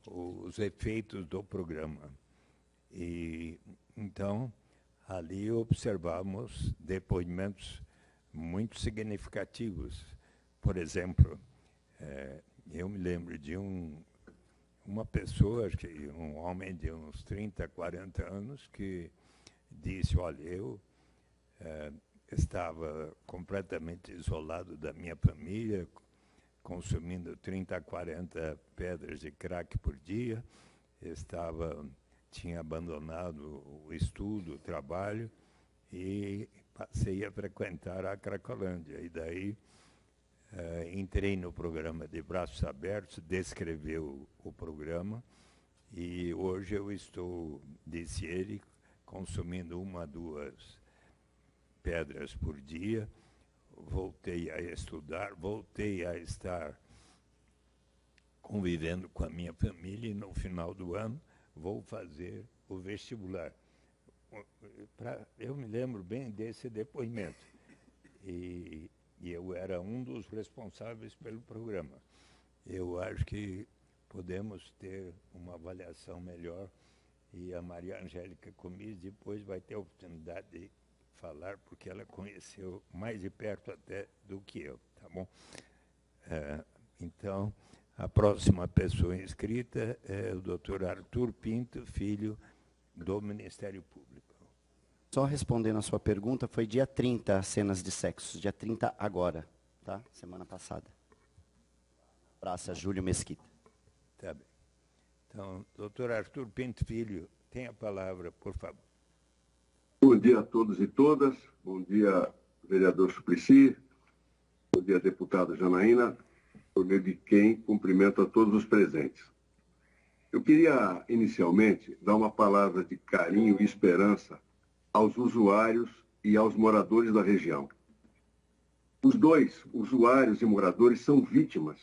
os efeitos do programa. E então, ali observamos depoimentos muito significativos. Por exemplo, eu me lembro de uma pessoa, um homem de uns 30, 40 anos, que disse, olha, eu estava completamente isolado da minha família, consumindo 30 a 40 pedras de crack por dia, tinha abandonado o estudo, o trabalho, e passei a frequentar a Cracolândia. E daí entrei no programa de braços abertos, descreveu o programa, e hoje eu estou, disse ele, consumindo 1 a 2 pedras por dia, voltei a estudar, voltei a estar convivendo com a minha família, e no final do ano vou fazer o vestibular. Eu me lembro bem desse depoimento. E eu era um dos responsáveis pelo programa. Eu acho que podemos ter uma avaliação melhor E a Maria Angélica Comis depois vai ter a oportunidade de falar, porque ela conheceu mais de perto até do que eu, tá bom? Então, a próxima pessoa inscrita é o doutor Arthur Pinto, filho do Ministério Público. Só respondendo a sua pergunta, foi dia 30 as cenas de sexo, dia 30 agora, tá? Semana passada. Praça Júlio Mesquita. Tá bem. Então, doutor Arthur Pinto Filho, tem a palavra, por favor. Bom dia a todos e todas. Bom dia, vereador Suplicy. Bom dia, deputada Janaína. Por meio de quem cumprimento a todos os presentes. Eu queria, inicialmente, dar uma palavra de carinho e esperança aos usuários e aos moradores da região. Os dois, usuários e moradores, são vítimas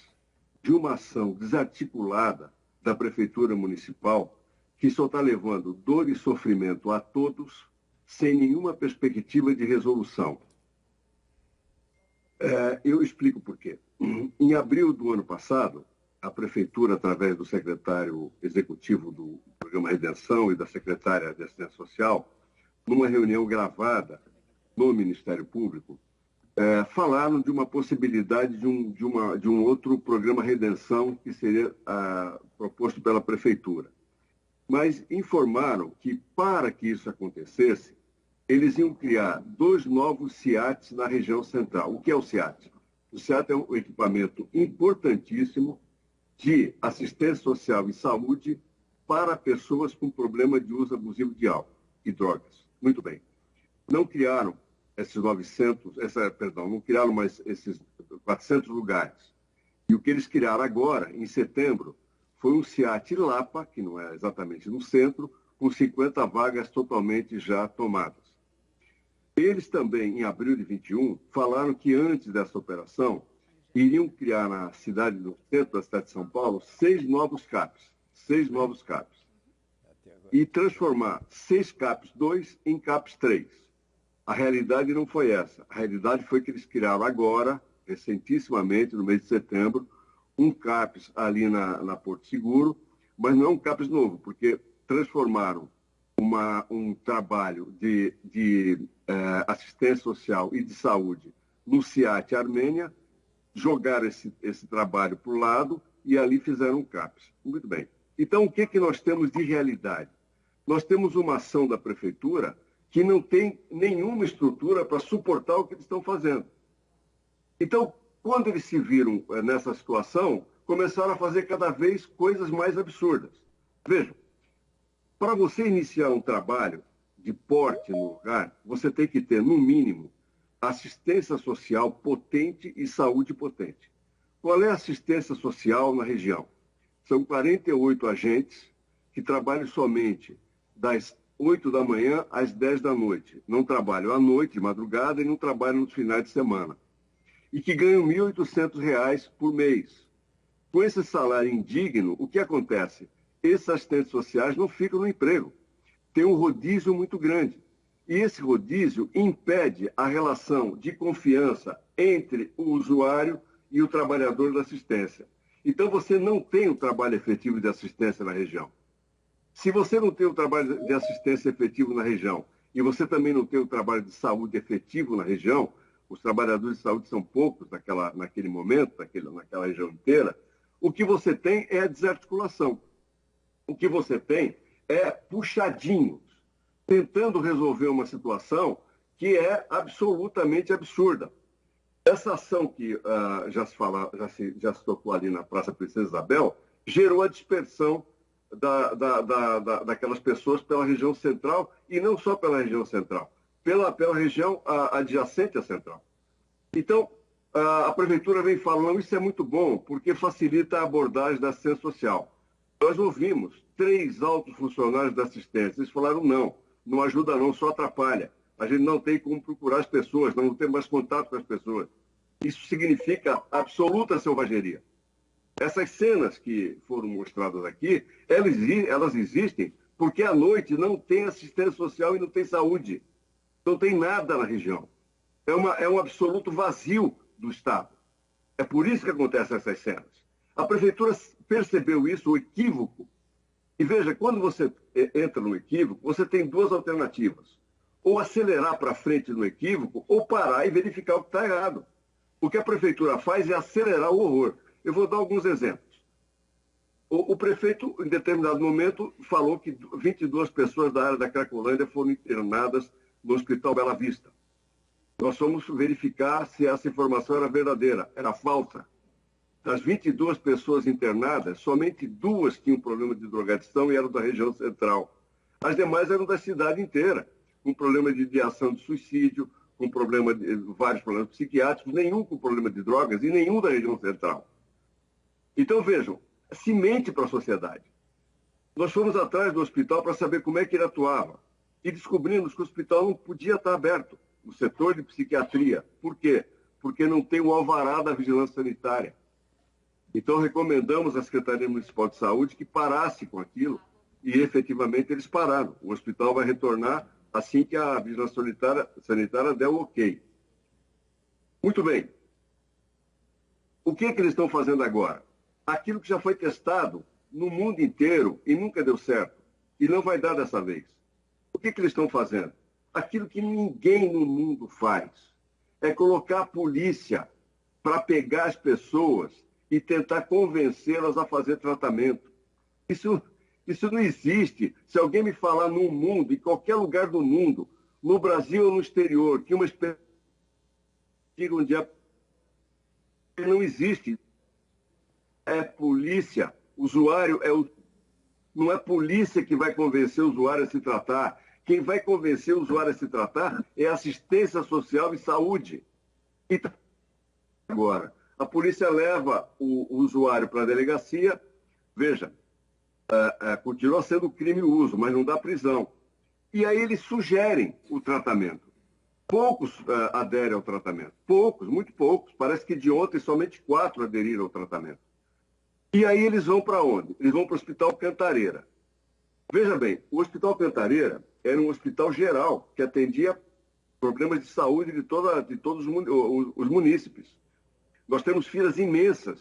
de uma ação desarticulada da Prefeitura Municipal que só está levando dor e sofrimento a todos sem nenhuma perspectiva de resolução. Eu explico por quê. Em abril do ano passado, a Prefeitura, através do secretário executivo do Programa Redenção e da secretária de Assistência Social, numa reunião gravada no Ministério Público, falaram de uma possibilidade de um outro Programa Redenção que seria proposto pela Prefeitura. Mas informaram que, para que isso acontecesse, eles iam criar 2 novos CIATs na região central. O que é o CIAT? O CIAT é um equipamento importantíssimo de assistência social e saúde para pessoas com problema de uso abusivo de álcool e drogas. Muito bem. Não criaram esses não criaram mais esses 400 lugares. E o que eles criaram agora, em setembro, foi um CIAT Lapa, que não é exatamente no centro, com 50 vagas totalmente já tomadas. Eles também, em abril de 21, falaram que antes dessa operação, iriam criar na cidade, no centro da cidade de São Paulo, 6 novos CAPs. 6 novos CAPs. E transformar 6 CAPs 2 em CAPs 3. A realidade não foi essa. A realidade foi que eles criaram agora, recentissimamente, no mês de setembro, um CAPs ali na Porto Seguro, mas não é um CAPs novo, porque transformaram um trabalho de assistência social e de saúde no CIAT Armênia, jogaram esse trabalho para o lado e ali fizeram um CAPs. Muito bem. Então, o que nós temos de realidade? Nós temos uma ação da Prefeitura que não tem nenhuma estrutura para suportar o que eles estão fazendo. Então, quando eles se viram nessa situação, começaram a fazer cada vez coisas mais absurdas. Vejam, para você iniciar um trabalho de porte no lugar, você tem que ter, no mínimo, assistência social potente e saúde potente. Qual é a assistência social na região? São 48 agentes que trabalham somente das 8 da manhã às 10 da noite. Não trabalham à noite, de madrugada, e não trabalham nos finais de semana. E que ganham R$ 1.800 por mês. Com esse salário indigno, o que acontece? Esses assistentes sociais não ficam no emprego. Tem um rodízio muito grande. E esse rodízio impede a relação de confiança entre o usuário e o trabalhador da assistência. Então, você não tem um trabalho efetivo de assistência na região. Se você não tem um trabalho de assistência efetivo na região e você também não tem um trabalho de saúde efetivo na região, os trabalhadores de saúde são poucos naquele momento, naquela região inteira, o que você tem é a desarticulação. O que você tem é puxadinhos, tentando resolver uma situação que é absolutamente absurda. Essa ação que já se tocou ali na Praça Princesa Isabel, gerou a dispersão daquelas pessoas pela região central, e não só pela região central, pela região adjacente à central. Então, a Prefeitura vem falando, isso é muito bom, porque facilita a abordagem da assistência social. Nós ouvimos 3 altos funcionários da assistência, eles falaram não ajuda não, só atrapalha. A gente não tem como procurar as pessoas, não tem mais contato com as pessoas. Isso significa absoluta selvageria. Essas cenas que foram mostradas aqui, elas existem porque à noite não tem assistência social e não tem saúde. Não tem nada na região. É um absoluto vazio do Estado. É por isso que acontecem essas cenas. A Prefeitura percebeu isso, o equívoco E veja, quando você entra no equívoco, você tem duas alternativas. Ou acelerar para frente no equívoco, ou parar e verificar o que está errado. O que a prefeitura faz é acelerar o horror. Eu vou dar alguns exemplos. O prefeito, em determinado momento, falou que 22 pessoas da área da Cracolândia foram internadas no Hospital Bela Vista. Nós fomos verificar se essa informação era verdadeira, era falsa. Das 22 pessoas internadas, somente 2 tinham problema de drogadição e eram da região central. As demais eram da cidade inteira, com problema de ideação de suicídio, com vários problemas psiquiátricos, nenhum com problema de drogas e nenhum da região central. Então, vejam, se mente para a sociedade. Nós fomos atrás do hospital para saber como é que ele atuava e descobrimos que o hospital não podia estar aberto, o setor de psiquiatria. Por quê? Porque não tem o alvará da vigilância sanitária. Então, recomendamos à Secretaria Municipal de Saúde que parasse com aquilo e, efetivamente, eles pararam. O hospital vai retornar assim que a vigilância sanitária der o ok. Muito bem. O que eles estão fazendo agora? Aquilo que já foi testado no mundo inteiro e nunca deu certo, e não vai dar dessa vez. O que eles estão fazendo? Aquilo que ninguém no mundo faz. É colocar a polícia para pegar as pessoas e tentar convencê-las a fazer tratamento. Isso não existe. Se alguém me falar no mundo, em qualquer lugar do mundo, no Brasil ou no exterior, que uma experiência um dia não existe. É polícia. O usuário não é polícia que vai convencer o usuário a se tratar. Quem vai convencer o usuário a se tratar é assistência social e saúde. Então, agora, a polícia leva o usuário para a delegacia. Veja, continua sendo crime o uso, mas não dá prisão. E aí eles sugerem o tratamento. Poucos aderem ao tratamento. Poucos, muito poucos. Parece que de ontem somente 4 aderiram ao tratamento. E aí eles vão para onde? Eles vão para o Hospital Cantareira. Veja bem, o Hospital Cantareira era um hospital geral que atendia problemas de saúde de todos os munícipes. Nós temos filas imensas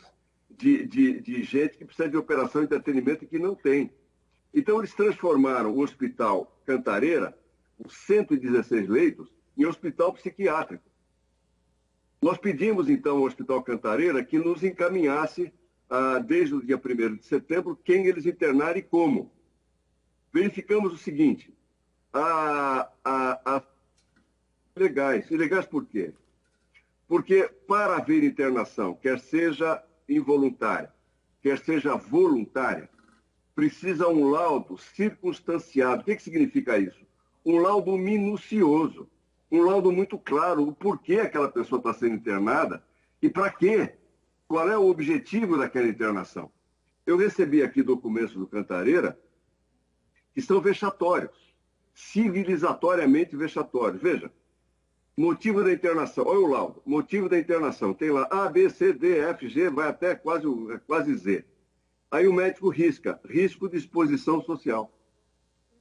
de gente que precisa de operação e entretenimento e que não tem. Então, eles transformaram o Hospital Cantareira, com 116 leitos, em hospital psiquiátrico. Nós pedimos, então, ao Hospital Cantareira que nos encaminhasse, desde o dia 1º de setembro, quem eles internaram e como. Verificamos o seguinte, ilegais. Ilegais por quê? Porque para haver internação, quer seja involuntária, quer seja voluntária, precisa um laudo circunstanciado. O que significa isso? Um laudo minucioso, um laudo muito claro, o porquê aquela pessoa está sendo internada e para quê? Qual é o objetivo daquela internação? Eu recebi aqui documentos do Cantareira que são vexatórios, civilizatoriamente vexatórios. Veja, motivo da internação, olha o laudo, motivo da internação, tem lá A, B, C, D, F, G, vai até quase Z. Aí o médico risca, risco de exposição social.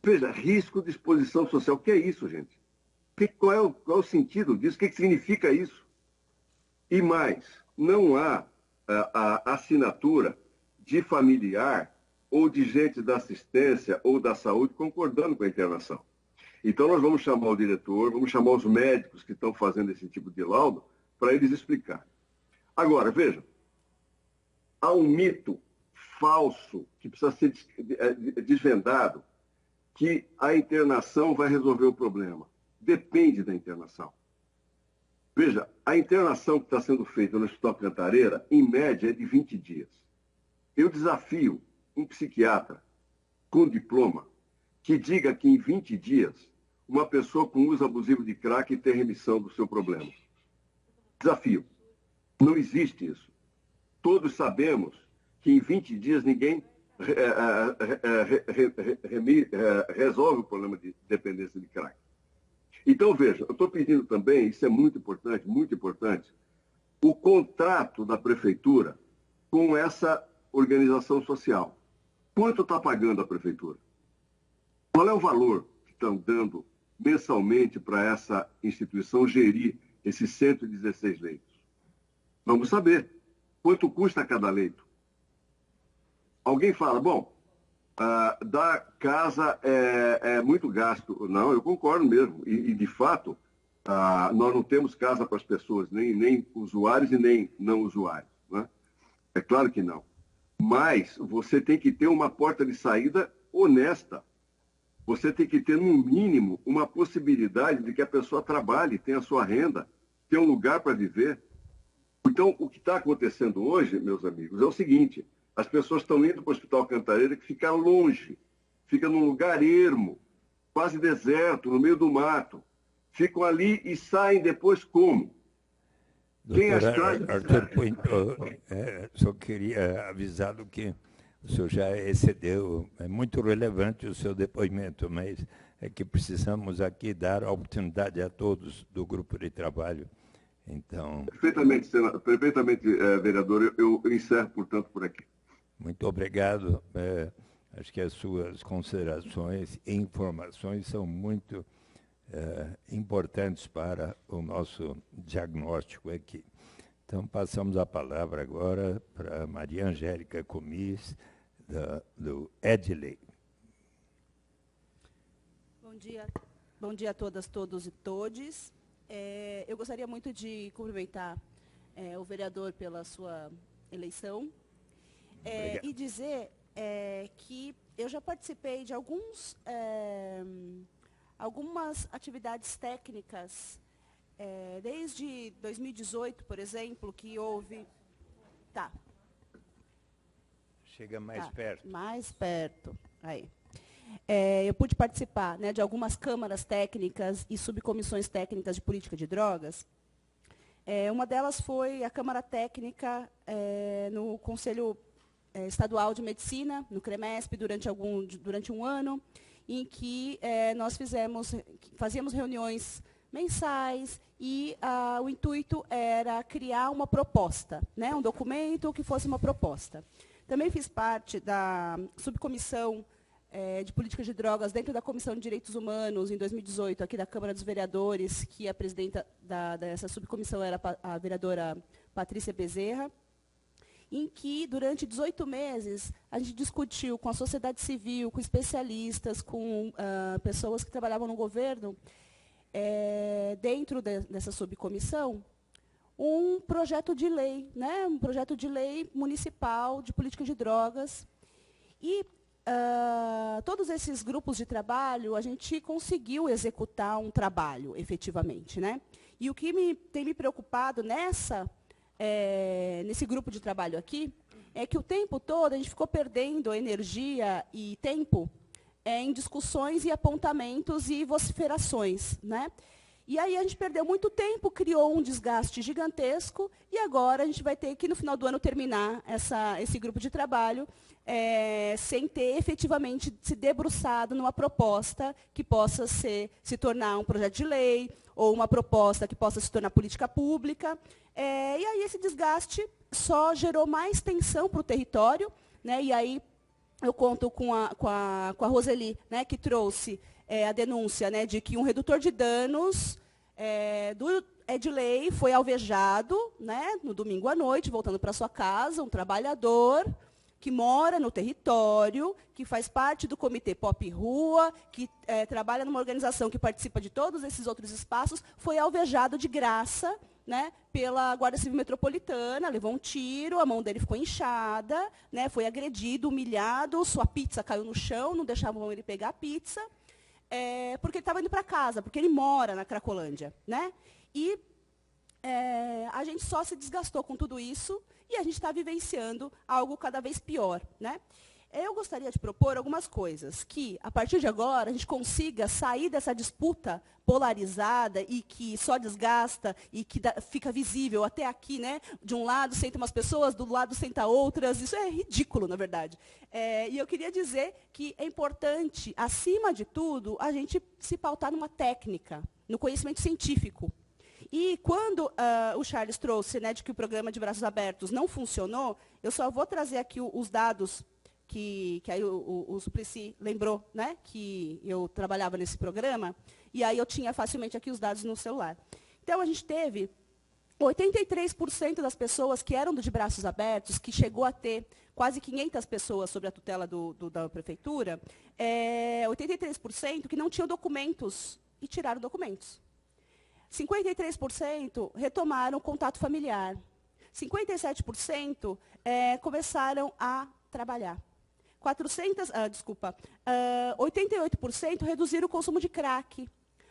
Veja, risco de exposição social, o que é isso, gente? Qual é o sentido disso? O que significa isso? E mais, não há a assinatura de familiar ou de gente da assistência ou da saúde concordando com a internação. Então, nós vamos chamar o diretor, vamos chamar os médicos que estão fazendo esse tipo de laudo para eles explicarem. Agora, vejam, há um mito falso que precisa ser desvendado, que a internação vai resolver o problema. Depende da internação. Veja, a internação que está sendo feita no Hospital Cantareira, em média, é de 20 dias. Eu desafio um psiquiatra com diploma que diga que em 20 dias uma pessoa com uso abusivo de crack tem remissão do seu problema. Desafio. Não existe isso. Todos sabemos que em 20 dias ninguém resolve o problema de dependência de crack. Então, veja, eu estou pedindo também, isso é muito importante, o contrato da prefeitura com essa organização social. Quanto está pagando a prefeitura? Qual é o valor que estão dando mensalmente para essa instituição gerir esses 116 leitos? Vamos saber. Quanto custa cada leito? Alguém fala, bom, da casa é muito gasto. Não, eu concordo mesmo. E de fato, nós não temos casa para as pessoas, nem usuários e nem não usuários. Né? É claro que não. Mas você tem que ter uma porta de saída honesta. Você tem que ter, no mínimo, uma possibilidade de que a pessoa trabalhe, tenha a sua renda, tenha um lugar para viver. Então, o que está acontecendo hoje, meus amigos, é o seguinte: as pessoas estão indo para o Hospital Cantareira, que fica longe, fica num lugar ermo, quase deserto, no meio do mato. Ficam ali e saem depois como? Doutor Arthur Pinto, só queria avisar que o senhor já excedeu, é muito relevante o seu depoimento, mas é que precisamos aqui dar a oportunidade a todos do grupo de trabalho. Então, perfeitamente, vereador, eu encerro, portanto, por aqui. Muito obrigado. Acho que as suas considerações e informações são muito importantes para o nosso diagnóstico aqui. Então, passamos a palavra agora para Maria Angélica Comis, do Edley. Bom dia a todas, todos e todes. Eu gostaria muito de cumprimentar o vereador pela sua eleição e dizer que eu já participei de algumas atividades técnicas, desde 2018, por exemplo, que houve... Tá. Chega mais perto. Mais perto. Aí. Eu pude participar, né, de algumas câmaras técnicas e subcomissões técnicas de política de drogas. Uma delas foi a Câmara Técnica no Conselho Estadual de Medicina, no CREMESP, durante um ano, em que nós fazíamos reuniões mensais e o intuito era criar uma proposta, né, um documento que fosse uma proposta. Também fiz parte da subcomissão de política de drogas dentro da Comissão de Direitos Humanos, em 2018, aqui da Câmara dos Vereadores, que a presidenta dessa subcomissão era a vereadora Patrícia Bezerra, em que, durante 18 meses, a gente discutiu com a sociedade civil, com especialistas, com pessoas que trabalhavam no governo, dentro dessa subcomissão, um projeto de lei, né, um projeto de lei municipal de política de drogas. E todos esses grupos de trabalho, a gente conseguiu executar um trabalho, efetivamente, né? E o que tem me preocupado nesse grupo de trabalho aqui é que o tempo todo a gente ficou perdendo energia e tempo em discussões e apontamentos e vociferações, né? E aí a gente perdeu muito tempo, criou um desgaste gigantesco, e agora a gente vai ter que, no final do ano, terminar esse grupo de trabalho sem ter efetivamente se debruçado numa proposta que possa se tornar um projeto de lei, ou uma proposta que possa se tornar política pública. E aí esse desgaste só gerou mais tensão para o território, né? E aí eu conto com a Roseli, né, que trouxe a denúncia, né, de que um redutor de danos do Edley foi alvejado, né, no domingo à noite, voltando para sua casa, um trabalhador que mora no território, que faz parte do Comitê Pop Rua, que trabalha numa organização que participa de todos esses outros espaços, foi alvejado de graça, né, pela Guarda Civil Metropolitana, levou um tiro, a mão dele ficou inchada, né, foi agredido, humilhado, sua pizza caiu no chão, não deixavam ele pegar a pizza, porque ele estava indo para casa, porque ele mora na Cracolândia, né? E a gente só se desgastou com tudo isso e a gente está vivenciando algo cada vez pior, né? Eu gostaria de propor algumas coisas, que, a partir de agora, a gente consiga sair dessa disputa polarizada e que só desgasta e que fica visível até aqui, né? De um lado sentam umas pessoas, do lado sentam outras. Isso é ridículo, na verdade. E eu queria dizer que é importante, acima de tudo, a gente se pautar numa técnica, no conhecimento científico. E quando o Charles trouxe, né, de que o programa de braços abertos não funcionou, eu só vou trazer aqui os dados que aí o Suplicy lembrou, né, que eu trabalhava nesse programa, e aí eu tinha facilmente aqui os dados no celular. Então, a gente teve 83% das pessoas que eram de braços abertos, que chegou a ter quase 500 pessoas sob a tutela da prefeitura, 83% que não tinham documentos e tiraram documentos. 53% retomaram contato familiar. 57% começaram a trabalhar. 88% reduziram o consumo de crack.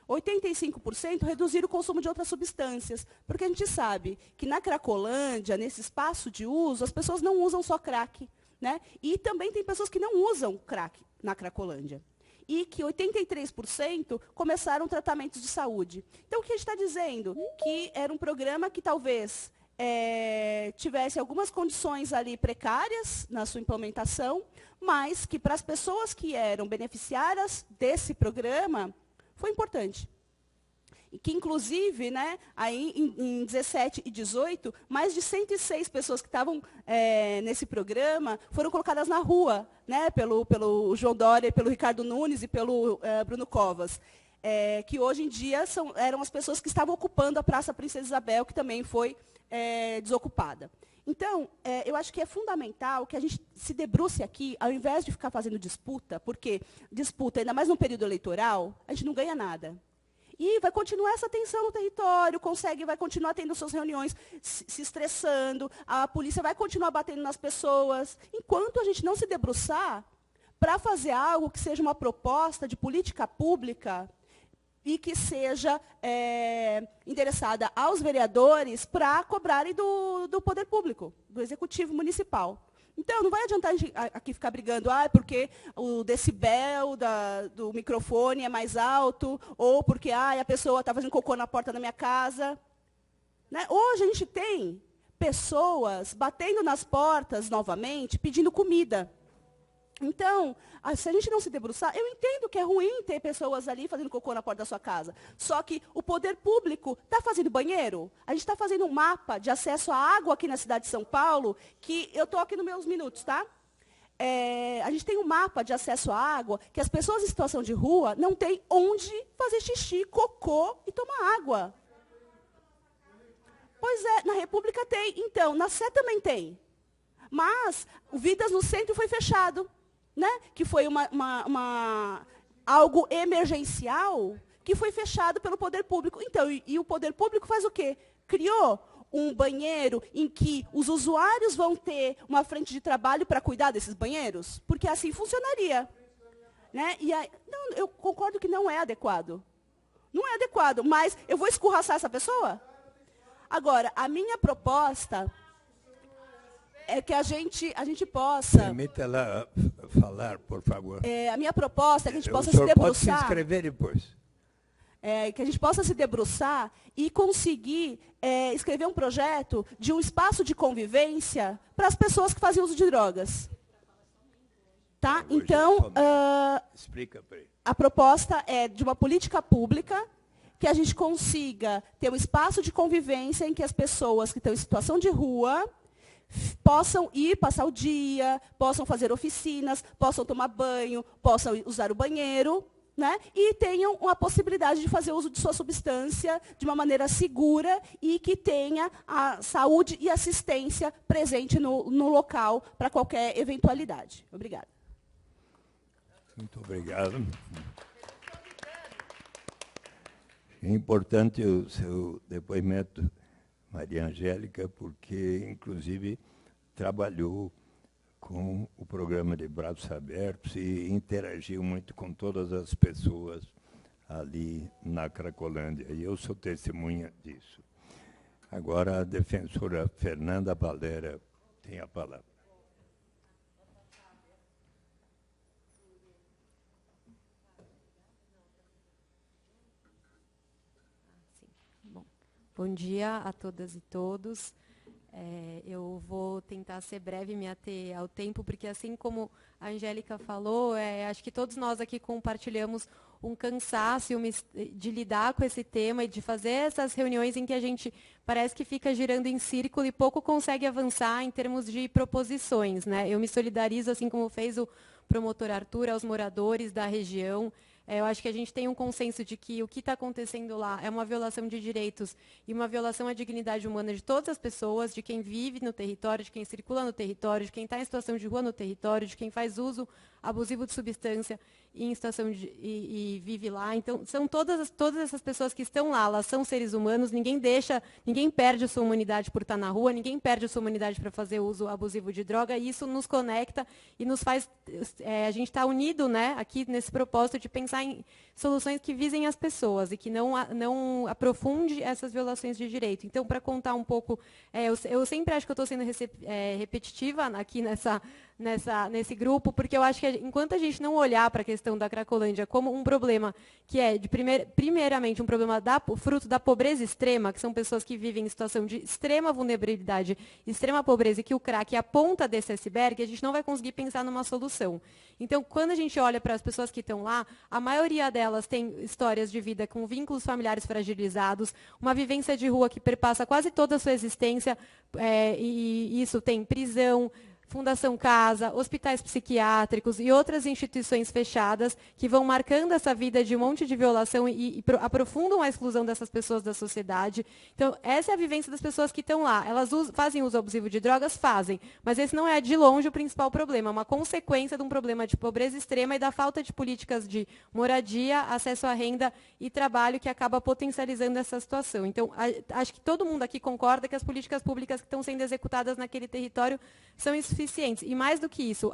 85% reduziram o consumo de outras substâncias. Porque a gente sabe que na Cracolândia, nesse espaço de uso, as pessoas não usam só crack, né? E também tem pessoas que não usam crack na Cracolândia. E que 83% começaram tratamentos de saúde. Então, o que a gente está dizendo? Que era um programa que talvez tivesse algumas condições ali precárias na sua implementação, mas que para as pessoas que eram beneficiárias desse programa, foi importante. E que, inclusive, né, aí em 17 e 18, mais de 106 pessoas que estavam nesse programa foram colocadas na rua, né, pelo João Dória, pelo Ricardo Nunes e pelo Bruno Covas, que hoje em dia eram as pessoas que estavam ocupando a Praça Princesa Isabel, que também foi desocupada. Então, eu acho que é fundamental que a gente se debruce aqui, ao invés de ficar fazendo disputa, porque disputa, ainda mais no período eleitoral, a gente não ganha nada. E vai continuar essa tensão no território, vai continuar tendo suas reuniões se estressando, a polícia vai continuar batendo nas pessoas, enquanto a gente não se debruçar para fazer algo que seja uma proposta de política pública e que seja endereçada aos vereadores para cobrarem do poder público, do executivo municipal. Então, não vai adiantar a gente aqui ficar brigando, porque o decibel do microfone é mais alto, ou porque a pessoa está fazendo cocô na porta da minha casa. Né? Hoje a gente tem pessoas batendo nas portas novamente, pedindo comida. Então, se a gente não se debruçar, eu entendo que é ruim ter pessoas ali fazendo cocô na porta da sua casa. Só que o poder público está fazendo banheiro. A gente está fazendo um mapa de acesso à água aqui na cidade de São Paulo, que eu estou aqui nos meus minutos, tá? A gente tem um mapa de acesso à água, que as pessoas em situação de rua não têm onde fazer xixi, cocô e tomar água. Pois é, na República tem. Então, na Sé também tem. Mas o Vidas no Centro foi fechado. Né? Que foi algo emergencial que foi fechado pelo poder público. Então, e o poder público faz o quê? Criou um banheiro em que os usuários vão ter uma frente de trabalho para cuidar desses banheiros? Porque assim funcionaria. Né? E aí, não, eu concordo que não é adequado. Não é adequado, mas eu vou escorraçar essa pessoa? Agora, a minha proposta é que a gente possa... Permita ela falar, por favor. A minha proposta é que a gente possa se debruçar... pode se inscrever depois. Que a gente possa se debruçar e conseguir escrever um projeto de um espaço de convivência para as pessoas que fazem uso de drogas. Tá? Então, explica para ele. A proposta é de uma política pública que a gente consiga ter um espaço de convivência em que as pessoas que estão em situação de rua possam ir passar o dia, possam fazer oficinas, possam tomar banho, possam usar o banheiro, né? E tenham a possibilidade de fazer uso de sua substância de uma maneira segura e que tenha a saúde e assistência presente no local para qualquer eventualidade. Obrigada. Muito obrigado. É importante o seu depoimento, Maria Angélica, porque, inclusive, trabalhou com o programa de Braços Abertos e interagiu muito com todas as pessoas ali na Cracolândia. E eu sou testemunha disso. Agora, a defensora Fernanda Valera tem a palavra. Bom dia a todas e todos. Eu vou tentar ser breve e me ater ao tempo, porque assim como a Angélica falou, acho que todos nós aqui compartilhamos um cansaço de lidar com esse tema e de fazer essas reuniões em que a gente parece que fica girando em círculo e pouco consegue avançar em termos de proposições, né? Eu me solidarizo, assim como fez o promotor Arthur, aos moradores da região. eu acho que a gente tem um consenso de que o que está acontecendo lá é uma violação de direitos e uma violação à dignidade humana de todas as pessoas, de quem vive no território, de quem circula no território, de quem está em situação de rua no território, de quem faz uso abusivo de substância em situação e vive lá. Então, são todas essas pessoas que estão lá, elas são seres humanos, ninguém perde a sua humanidade por estar na rua, ninguém perde a sua humanidade para fazer uso abusivo de droga, e isso nos conecta e nos faz, a gente está unido, né, aqui nesse propósito de pensar em soluções que visem as pessoas e que não aprofunde essas violações de direito. Então, para contar um pouco, eu sempre acho que eu estou sendo repetitiva aqui nesse grupo, porque eu acho que enquanto a gente não olhar para a questão da Cracolândia como um problema que é, primeiramente, um problema fruto da pobreza extrema, que são pessoas que vivem em situação de extrema vulnerabilidade, extrema pobreza, e que o crack é a ponta desse iceberg, a gente não vai conseguir pensar numa solução. Então, quando a gente olha para as pessoas que estão lá, a maioria delas tem histórias de vida com vínculos familiares fragilizados, uma vivência de rua que perpassa quase toda a sua existência, e isso tem prisão, Fundação Casa, hospitais psiquiátricos e outras instituições fechadas que vão marcando essa vida de um monte de violação e aprofundam a exclusão dessas pessoas da sociedade. Então, essa é a vivência das pessoas que estão lá. Elas fazem uso abusivo de drogas? Fazem. Mas esse não é, de longe, o principal problema. É uma consequência de um problema de pobreza extrema e da falta de políticas de moradia, acesso à renda e trabalho que acaba potencializando essa situação. Então, acho que todo mundo aqui concorda que as políticas públicas que estão sendo executadas naquele território são insuficientes. E mais do que isso,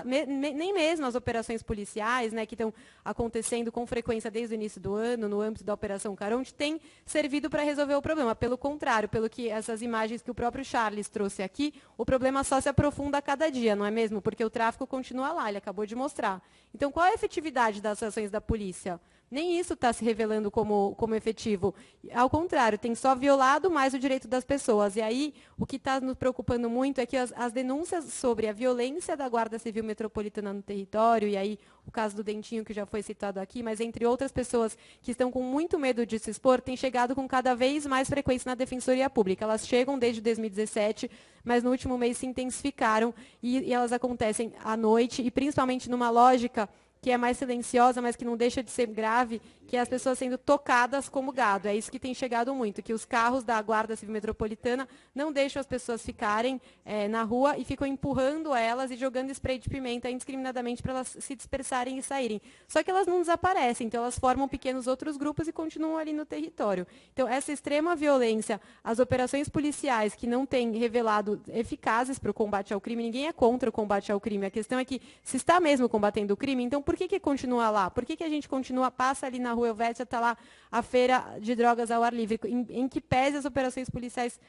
nem mesmo as operações policiais, né, que estão acontecendo com frequência desde o início do ano, no âmbito da Operação Caronte, têm servido para resolver o problema. Pelo contrário, pelo que essas imagens que o próprio Charles trouxe aqui, o problema só se aprofunda a cada dia, não é mesmo? Porque o tráfico continua lá, ele acabou de mostrar. Então, qual é a efetividade das ações da polícia? Nem isso está se revelando como efetivo. Ao contrário, tem só violado mais o direito das pessoas. E aí, o que está nos preocupando muito é que as denúncias sobre a violência da Guarda Civil Metropolitana no território, e aí o caso do Dentinho, que já foi citado aqui, mas entre outras pessoas que estão com muito medo de se expor, tem chegado com cada vez mais frequência na Defensoria Pública. Elas chegam desde 2017, mas no último mês se intensificaram e elas acontecem à noite, e principalmente numa lógica que é mais silenciosa, mas que não deixa de ser grave, que é as pessoas sendo tocadas como gado. É isso que tem chegado muito, que os carros da Guarda Civil Metropolitana não deixam as pessoas ficarem na rua e ficam empurrando elas e jogando spray de pimenta indiscriminadamente para elas se dispersarem e saírem. Só que elas não desaparecem, então elas formam pequenos outros grupos e continuam ali no território. Então, essa extrema violência, as operações policiais que não têm revelado eficazes para o combate ao crime, ninguém é contra o combate ao crime. A questão é que, se está mesmo combatendo o crime, então por que continua lá? Por que a gente passa ali na Rua Helvétia, está lá a feira de drogas ao ar livre, em que pese as operações policiais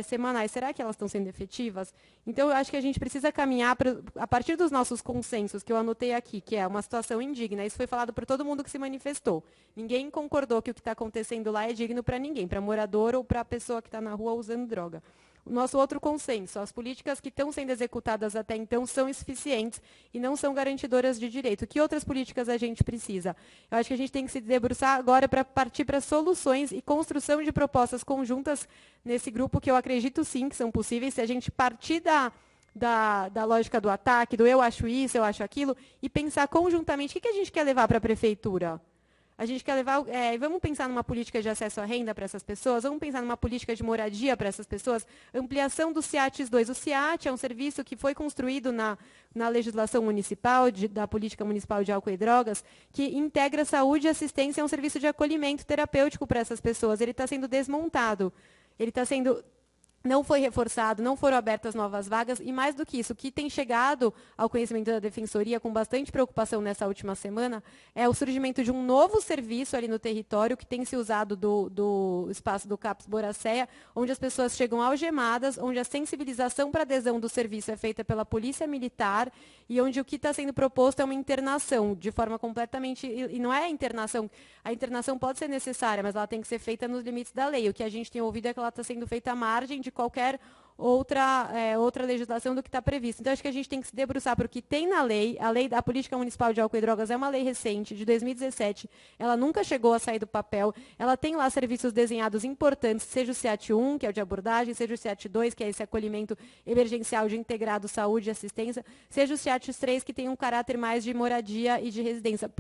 semanais? Será que elas estão sendo efetivas? Então, eu acho que a gente precisa caminhar a partir dos nossos consensos, que eu anotei aqui, que é uma situação indigna. Isso foi falado por todo mundo que se manifestou. Ninguém concordou que o que está acontecendo lá é digno para ninguém, para morador ou para a pessoa que está na rua usando droga. O nosso outro consenso, as políticas que estão sendo executadas até então são insuficientes e não são garantidoras de direito. Que outras políticas a gente precisa? Eu acho que a gente tem que se debruçar agora para partir para soluções e construção de propostas conjuntas nesse grupo, que eu acredito sim que são possíveis, se a gente partir da lógica do ataque, do eu acho isso, eu acho aquilo, e pensar conjuntamente o que a gente quer levar para a prefeitura. A gente quer levar, vamos pensar numa política de acesso à renda para essas pessoas, vamos pensar numa política de moradia para essas pessoas, ampliação do CIATES 2. O CIAT é um serviço que foi construído na legislação municipal, da política municipal de álcool e drogas, que integra saúde e assistência, é um serviço de acolhimento terapêutico para essas pessoas. Ele está sendo desmontado, não foi reforçado, não foram abertas novas vagas, e mais do que isso, o que tem chegado ao conhecimento da Defensoria com bastante preocupação nessa última semana é o surgimento de um novo serviço ali no território, que tem se usado do espaço do CAPS Boracéia, onde as pessoas chegam algemadas, onde a sensibilização para adesão do serviço é feita pela Polícia Militar, e onde o que está sendo proposto é uma internação, de forma completamente... E não é a internação pode ser necessária, mas ela tem que ser feita nos limites da lei. O que a gente tem ouvido é que ela está sendo feita à margem de qualquer outra legislação do que está previsto. Então, acho que a gente tem que se debruçar para o que tem na lei. A lei da Política Municipal de Álcool e Drogas é uma lei recente, de 2017. Ela nunca chegou a sair do papel. Ela tem lá serviços desenhados importantes, seja o SEAT 1, que é o de abordagem, seja o SEAT 2, que é esse acolhimento emergencial de integrado saúde e assistência, seja o SEAT 3, que tem um caráter mais de moradia e de residência.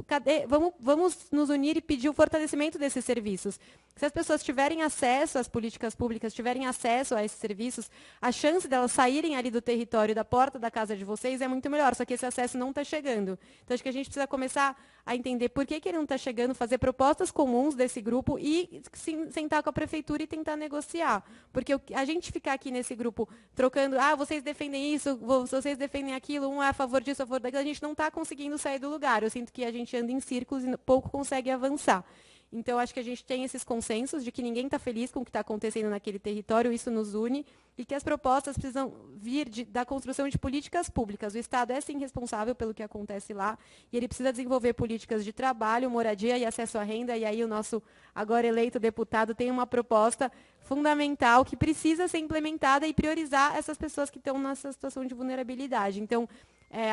Vamos nos unir e pedir o fortalecimento desses serviços. Se as pessoas tiverem acesso às políticas públicas, tiverem acesso a esses serviços, a chance delas saírem ali do território, da porta da casa de vocês, é muito melhor, só que esse acesso não está chegando. Então, acho que a gente precisa começar a entender por que ele não está chegando, fazer propostas comuns desse grupo e sentar com a prefeitura e tentar negociar. Porque a gente ficar aqui nesse grupo trocando, vocês defendem isso, vocês defendem aquilo, um é a favor disso, a favor daquilo, a gente não está conseguindo sair do lugar. Eu sinto que a gente anda em círculos e pouco consegue avançar. Então, acho que a gente tem esses consensos de que ninguém está feliz com o que está acontecendo naquele território, isso nos une, e que as propostas precisam vir da construção de políticas públicas. O Estado é, sim, responsável pelo que acontece lá, e ele precisa desenvolver políticas de trabalho, moradia e acesso à renda, e aí o nosso agora eleito deputado tem uma proposta fundamental que precisa ser implementada e priorizar essas pessoas que estão nessa situação de vulnerabilidade. Então,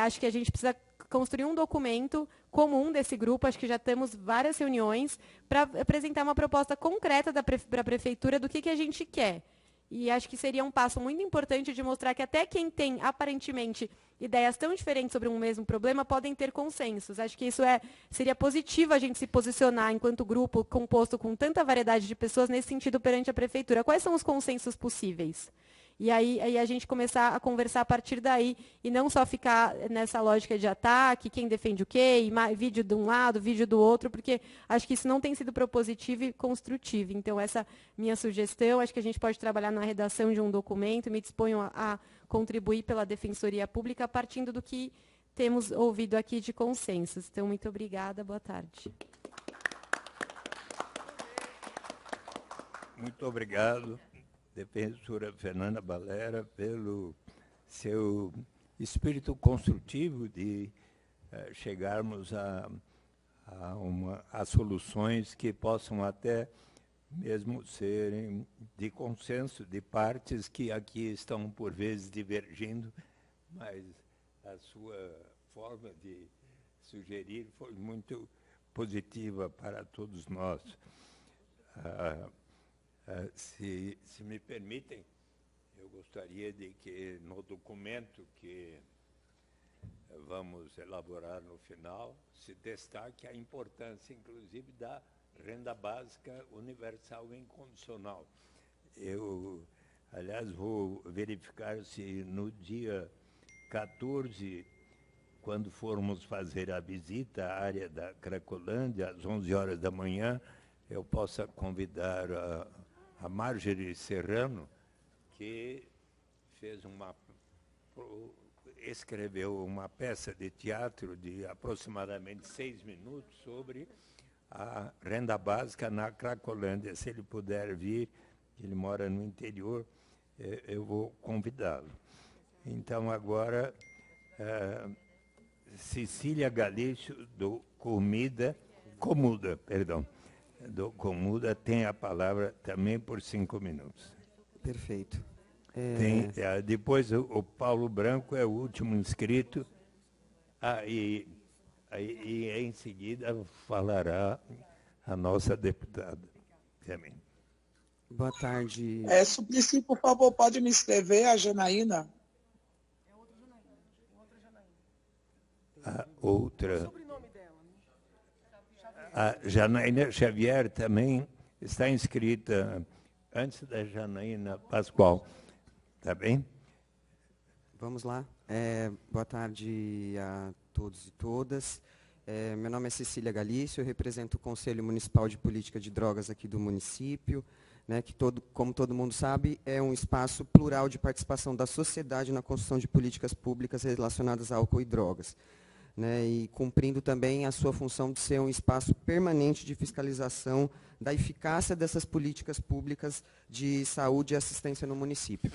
acho que a gente precisa construir um documento comum desse grupo, acho que já temos várias reuniões, para apresentar uma proposta concreta para a prefeitura do que a gente quer. E acho que seria um passo muito importante de mostrar que até quem tem, aparentemente, ideias tão diferentes sobre um mesmo problema podem ter consensos. Acho que isso seria positivo a gente se posicionar enquanto grupo composto com tanta variedade de pessoas nesse sentido perante a prefeitura. Quais são os consensos possíveis? E aí a gente começar a conversar a partir daí e não só ficar nessa lógica de ataque, quem defende o quê, vídeo de um lado, vídeo do outro, porque acho que isso não tem sido propositivo e construtivo. Então, essa minha sugestão, acho que a gente pode trabalhar na redação de um documento, me disponho a contribuir pela Defensoria Pública, partindo do que temos ouvido aqui de consensos. Então, muito obrigada, boa tarde. Muito obrigado, defensora Fernanda Balera, pelo seu espírito construtivo de chegarmos a soluções que possam até mesmo serem de consenso de partes que aqui estão, por vezes, divergindo, mas a sua forma de sugerir foi muito positiva para todos nós. Se me permitem, eu gostaria de que no documento que vamos elaborar no final se destaque a importância, inclusive, da renda básica universal e incondicional. Eu, aliás, vou verificar se no dia 14, quando formos fazer a visita à área da Cracolândia, às 11 horas da manhã, eu possa convidar a Marjorie Serrano, que escreveu uma peça de teatro de aproximadamente 6 minutos sobre a renda básica na Cracolândia. Se ele puder vir, ele mora no interior, eu vou convidá-lo. Então, agora, Cecília Galício, do Comuda, tem a palavra também por 5 minutos. Perfeito. Depois o Paulo Branco é o último inscrito, e em seguida falará a nossa deputada também. Boa tarde. Suplicy, por favor, pode me escrever a Janaína? A outra... A Janaína Xavier também está inscrita antes da Janaína Pascoal. Está bem? Vamos lá. Boa tarde a todos e todas. Meu nome é Cecília Galício, eu represento o Conselho Municipal de Política de Drogas aqui do município, né, que, como todo mundo sabe, é um espaço plural de participação da sociedade na construção de políticas públicas relacionadas a álcool e drogas. Né, e cumprindo também a sua função de ser um espaço permanente de fiscalização da eficácia dessas políticas públicas de saúde e assistência no município.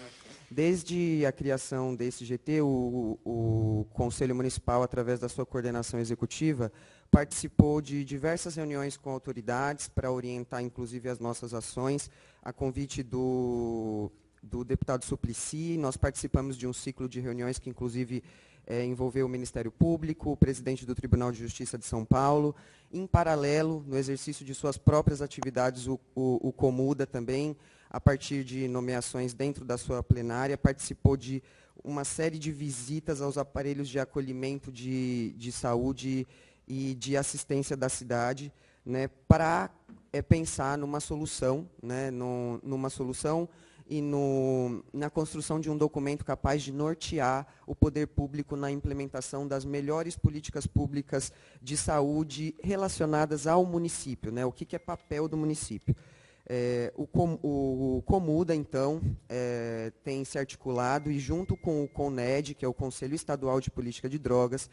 Desde a criação desse GT, o Conselho Municipal, através da sua coordenação executiva, participou de diversas reuniões com autoridades para orientar, inclusive, as nossas ações, a convite do do deputado Suplicy. Nós participamos de um ciclo de reuniões que, inclusive, envolveu o Ministério Público, o presidente do Tribunal de Justiça de São Paulo. Em paralelo, no exercício de suas próprias atividades, o Comuda também, a partir de nomeações dentro da sua plenária, participou de uma série de visitas aos aparelhos de acolhimento de saúde e de assistência da cidade, né, para pensar numa solução, né, numa solução e na construção de um documento capaz de nortear o poder público na implementação das melhores políticas públicas de saúde relacionadas ao município, né, o que é papel do município. O Comuda, então, tem se articulado e, junto com o CONED, que é o Conselho Estadual de Política de Drogas,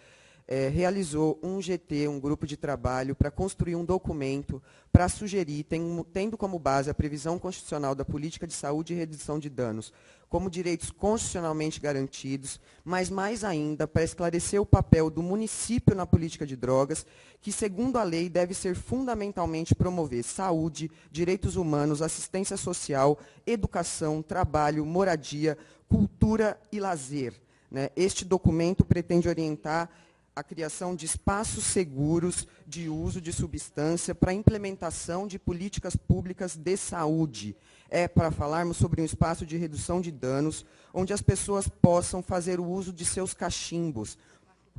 realizou um GT, um grupo de trabalho, para construir um documento para sugerir, tendo como base a previsão constitucional da política de saúde e redução de danos, como direitos constitucionalmente garantidos, mas mais ainda para esclarecer o papel do município na política de drogas, que, segundo a lei, deve ser fundamentalmente promover saúde, direitos humanos, assistência social, educação, trabalho, moradia, cultura e lazer, né? Este documento pretende orientar a criação de espaços seguros de uso de substância para a implementação de políticas públicas de saúde. Para falarmos sobre um espaço de redução de danos, onde as pessoas possam fazer o uso de seus cachimbos,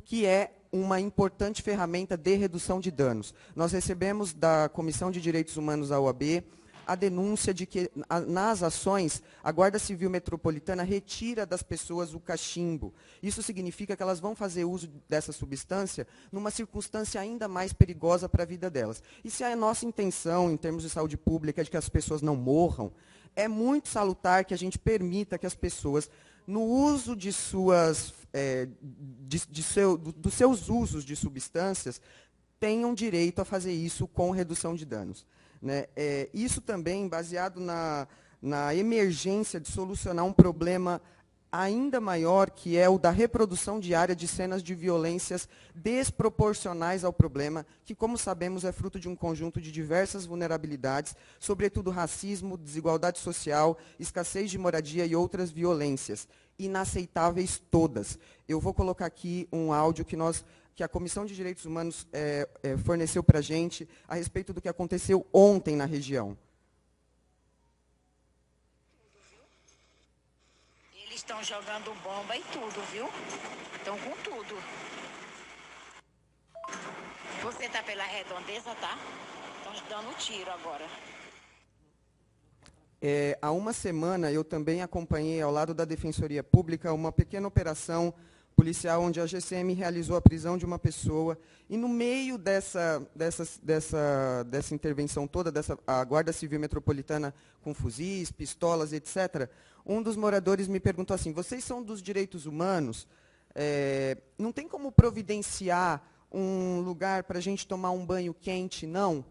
que é uma importante ferramenta de redução de danos. Nós recebemos da Comissão de Direitos Humanos da OAB a denúncia de que, nas ações, a Guarda Civil Metropolitana retira das pessoas o cachimbo. Isso significa que elas vão fazer uso dessa substância numa circunstância ainda mais perigosa para a vida delas. E se a nossa intenção, em termos de saúde pública, é de que as pessoas não morram, é muito salutar que a gente permita que as pessoas, no uso de dos seus usos de substâncias, tenham direito a fazer isso com redução de danos, né? Isso também baseado na emergência de solucionar um problema ainda maior, que é o da reprodução diária de cenas de violências desproporcionais ao problema, que, como sabemos, é fruto de um conjunto de diversas vulnerabilidades, sobretudo racismo, desigualdade social, escassez de moradia e outras violências, inaceitáveis todas. Eu vou colocar aqui um áudio que a Comissão de Direitos Humanos forneceu para a gente a respeito do que aconteceu ontem na região. Eles estão jogando bomba e tudo, viu? Estão com tudo. Você tá pela redondeza, tá? Estão dando tiro agora. Há uma semana, eu também acompanhei, ao lado da Defensoria Pública, uma pequena operação policial onde a GCM realizou a prisão de uma pessoa, e no meio dessa intervenção toda, a Guarda Civil Metropolitana com fuzis, pistolas, etc., um dos moradores me perguntou assim: vocês são dos direitos humanos? Não tem como providenciar um lugar para a gente tomar um banho quente, não?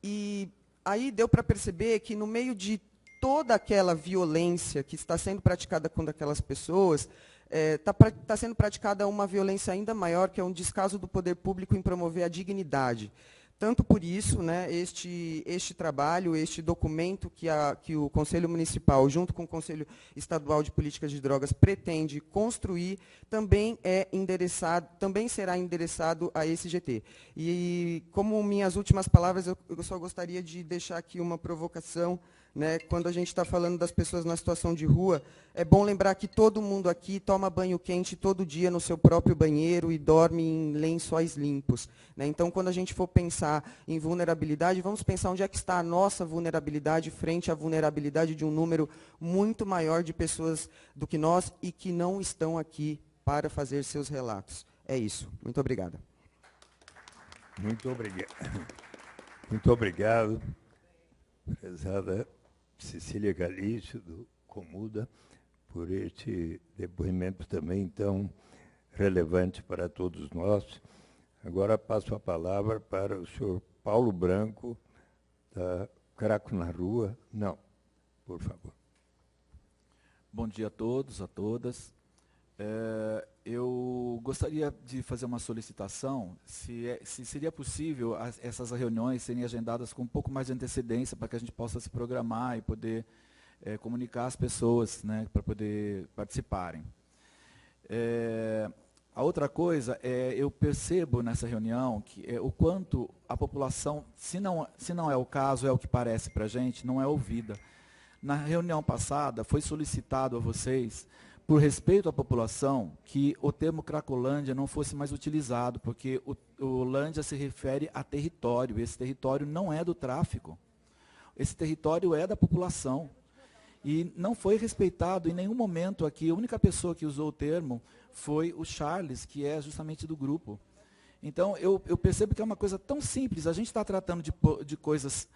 E aí deu para perceber que, no meio de toda aquela violência que está sendo praticada contra aquelas pessoas, está sendo praticada uma violência ainda maior, que é um descaso do poder público em promover a dignidade. Tanto por isso, né, este trabalho, este documento que o Conselho Municipal, junto com o Conselho Estadual de Políticas de Drogas, pretende construir, também será endereçado a esse GT. E, como minhas últimas palavras, eu só gostaria de deixar aqui uma provocação, né? Quando a gente está falando das pessoas na situação de rua, é bom lembrar que todo mundo aqui toma banho quente todo dia no seu próprio banheiro e dorme em lençóis limpos, né? Então, quando a gente for pensar em vulnerabilidade, vamos pensar onde é que está a nossa vulnerabilidade frente à vulnerabilidade de um número muito maior de pessoas do que nós e que não estão aqui para fazer seus relatos. É isso. Muito obrigado. Muito obrigado. Muito obrigado, prezada Cecília Galício, do Comuda, por este depoimento também tão relevante para todos nós. Agora passo a palavra para o senhor Paulo Branco, da Craco na Rua. Não, por favor. Bom dia a todos, a todas. Eu gostaria de fazer uma solicitação, se seria possível essas reuniões serem agendadas com um pouco mais de antecedência, para que a gente possa se programar e poder comunicar às pessoas, né, para poder participarem. A outra coisa, eu percebo nessa reunião que o quanto a população, se não é o caso, é o que parece para a gente, não é ouvida. Na reunião passada, foi solicitado a vocês, por respeito à população, que o termo Cracolândia não fosse mais utilizado, porque o Lândia se refere a território, esse território não é do tráfico, esse território é da população. E não foi respeitado em nenhum momento aqui, a única pessoa que usou o termo foi o Charles, que é justamente do grupo. Então, eu percebo que é uma coisa tão simples, a gente está tratando de coisas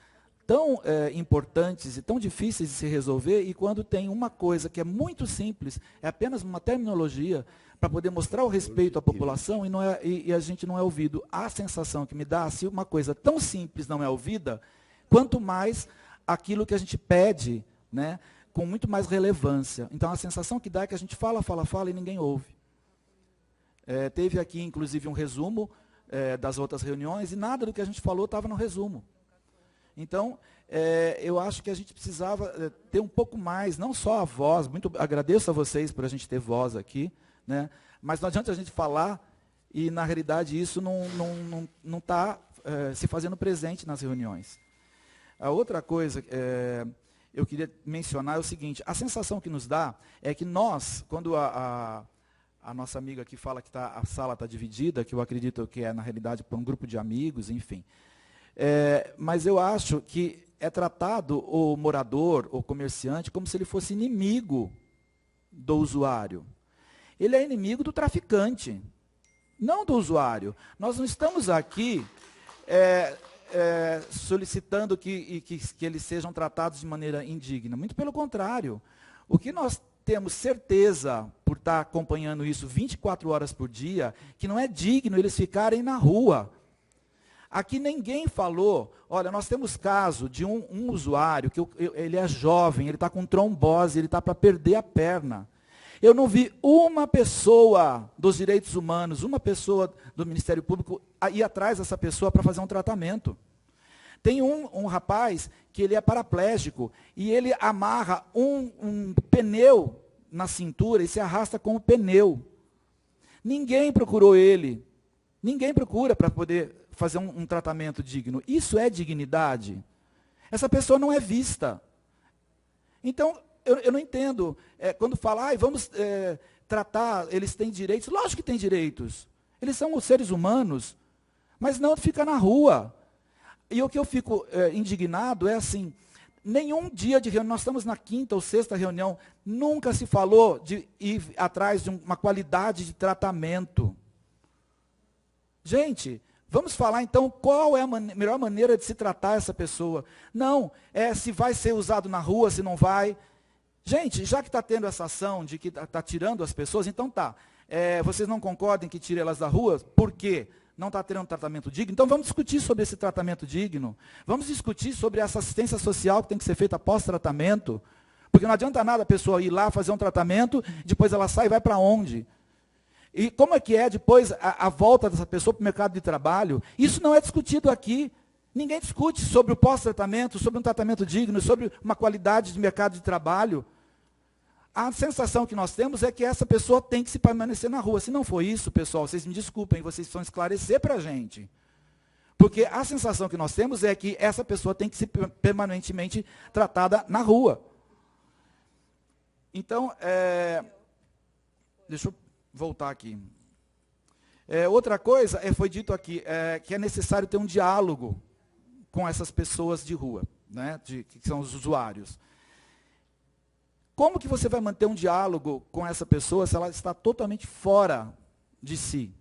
tão importantes e tão difíceis de se resolver, e quando tem uma coisa que é muito simples, é apenas uma terminologia, para poder mostrar o respeito à população, e a gente não é ouvido. A sensação que me dá, se uma coisa tão simples não é ouvida, quanto mais aquilo que a gente pede, né, com muito mais relevância. Então, a sensação que dá é que a gente fala e ninguém ouve. Teve aqui, inclusive, um resumo das outras reuniões, e nada do que a gente falou estava no resumo. Então, eu acho que a gente precisava ter um pouco mais, não só a voz, agradeço a vocês por a gente ter voz aqui, né, mas não adianta a gente falar e, na realidade, isso não está se fazendo presente nas reuniões. A outra coisa eu queria mencionar é o seguinte, a sensação que nos dá é que nós, quando a nossa amiga aqui fala que a sala está dividida, que eu acredito que é, na realidade, para um grupo de amigos, enfim. Mas eu acho que é tratado o morador, o comerciante, como se ele fosse inimigo do usuário. Ele é inimigo do traficante, não do usuário. Nós não estamos aqui solicitando que eles sejam tratados de maneira indigna. Muito pelo contrário. O que nós temos certeza, por estar acompanhando isso 24 horas por dia, que não é digno eles ficarem na rua. Aqui ninguém falou, olha, nós temos caso de um usuário, que ele é jovem, ele está com trombose, ele está para perder a perna. Eu não vi uma pessoa dos direitos humanos, uma pessoa do Ministério Público ir atrás dessa pessoa para fazer um tratamento. Tem um rapaz que ele é paraplégico e ele amarra um pneu na cintura e se arrasta com o pneu. Ninguém procurou ele. Ninguém procura para poder fazer um tratamento digno. Isso é dignidade? Essa pessoa não é vista. Então, eu não entendo. Quando fala, vamos tratar, eles têm direitos. Lógico que têm direitos. Eles são os seres humanos. Mas não fica na rua. E o que eu fico indignado é assim, nenhum dia de reunião, nós estamos na 5ª ou 6ª reunião, nunca se falou de ir atrás de uma qualidade de tratamento. Gente, vamos falar então qual é a melhor maneira de se tratar essa pessoa. Não, se vai ser usado na rua, se não vai. Gente, já que está tendo essa ação de que está tirando as pessoas, então tá. Vocês não concordam que tire elas da rua? Por quê? Não está tendo um tratamento digno? Então vamos discutir sobre esse tratamento digno. Vamos discutir sobre essa assistência social que tem que ser feita após tratamento. Porque não adianta nada a pessoa ir lá fazer um tratamento, depois ela sai e vai para onde? E como é que é depois a volta dessa pessoa para o mercado de trabalho? Isso não é discutido aqui. Ninguém discute sobre o pós-tratamento, sobre um tratamento digno, sobre uma qualidade de mercado de trabalho. A sensação que nós temos é que essa pessoa tem que se permanecer na rua. Se não for isso, pessoal, vocês me desculpem, vocês precisam esclarecer para a gente. Porque a sensação que nós temos é que essa pessoa tem que ser permanentemente tratada na rua. Então, deixa eu voltar aqui. Outra coisa, foi dito aqui, que é necessário ter um diálogo com essas pessoas de rua, né, que são os usuários. Como que você vai manter um diálogo com essa pessoa se ela está totalmente fora de si?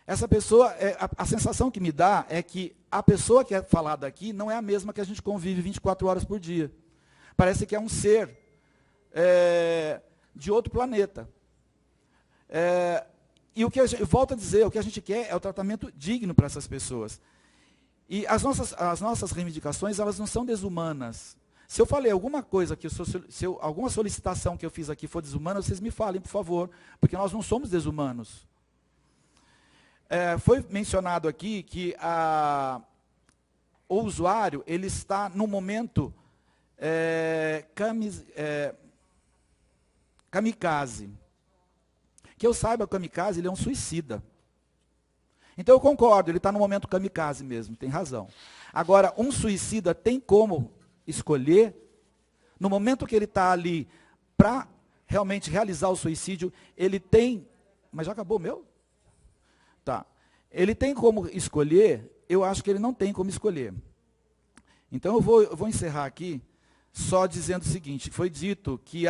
Essa pessoa, a sensação que me dá é que a pessoa que é falada aqui não é a mesma que a gente convive 24 horas por dia. Parece que é um ser de outro planeta. E o que eu volto a dizer, o que a gente quer é o tratamento digno para essas pessoas. E as nossas reivindicações, elas não são desumanas. Se eu falei alguma coisa, alguma solicitação que eu fiz aqui for desumana, vocês me falem, por favor, porque nós não somos desumanos. Foi mencionado aqui que o usuário ele está no momento kamikaze. Que eu saiba, o kamikaze ele é um suicida. Então eu concordo, ele está no momento kamikaze mesmo, tem razão. Agora, um suicida tem como escolher, no momento que ele está ali para realmente realizar o suicídio, ele tem... Mas já acabou o meu? Tá. Ele tem como escolher, eu acho que ele não tem como escolher. Então eu vou encerrar aqui só dizendo o seguinte, foi dito que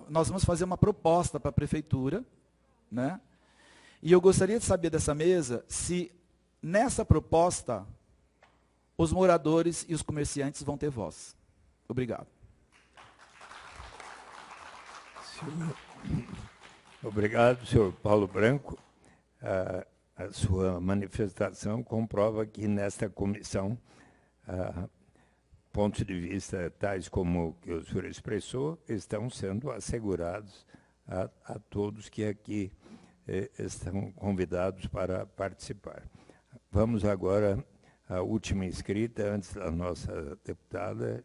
nós vamos fazer uma proposta para a prefeitura, né? E eu gostaria de saber dessa mesa se nessa proposta os moradores e os comerciantes vão ter voz. Obrigado. Obrigado, senhor Paulo Branco. A sua manifestação comprova que nesta comissão, pontos de vista tais como que o senhor expressou, estão sendo assegurados a todos que aqui estão convidados para participar. Vamos agora à última inscrita, antes da nossa deputada.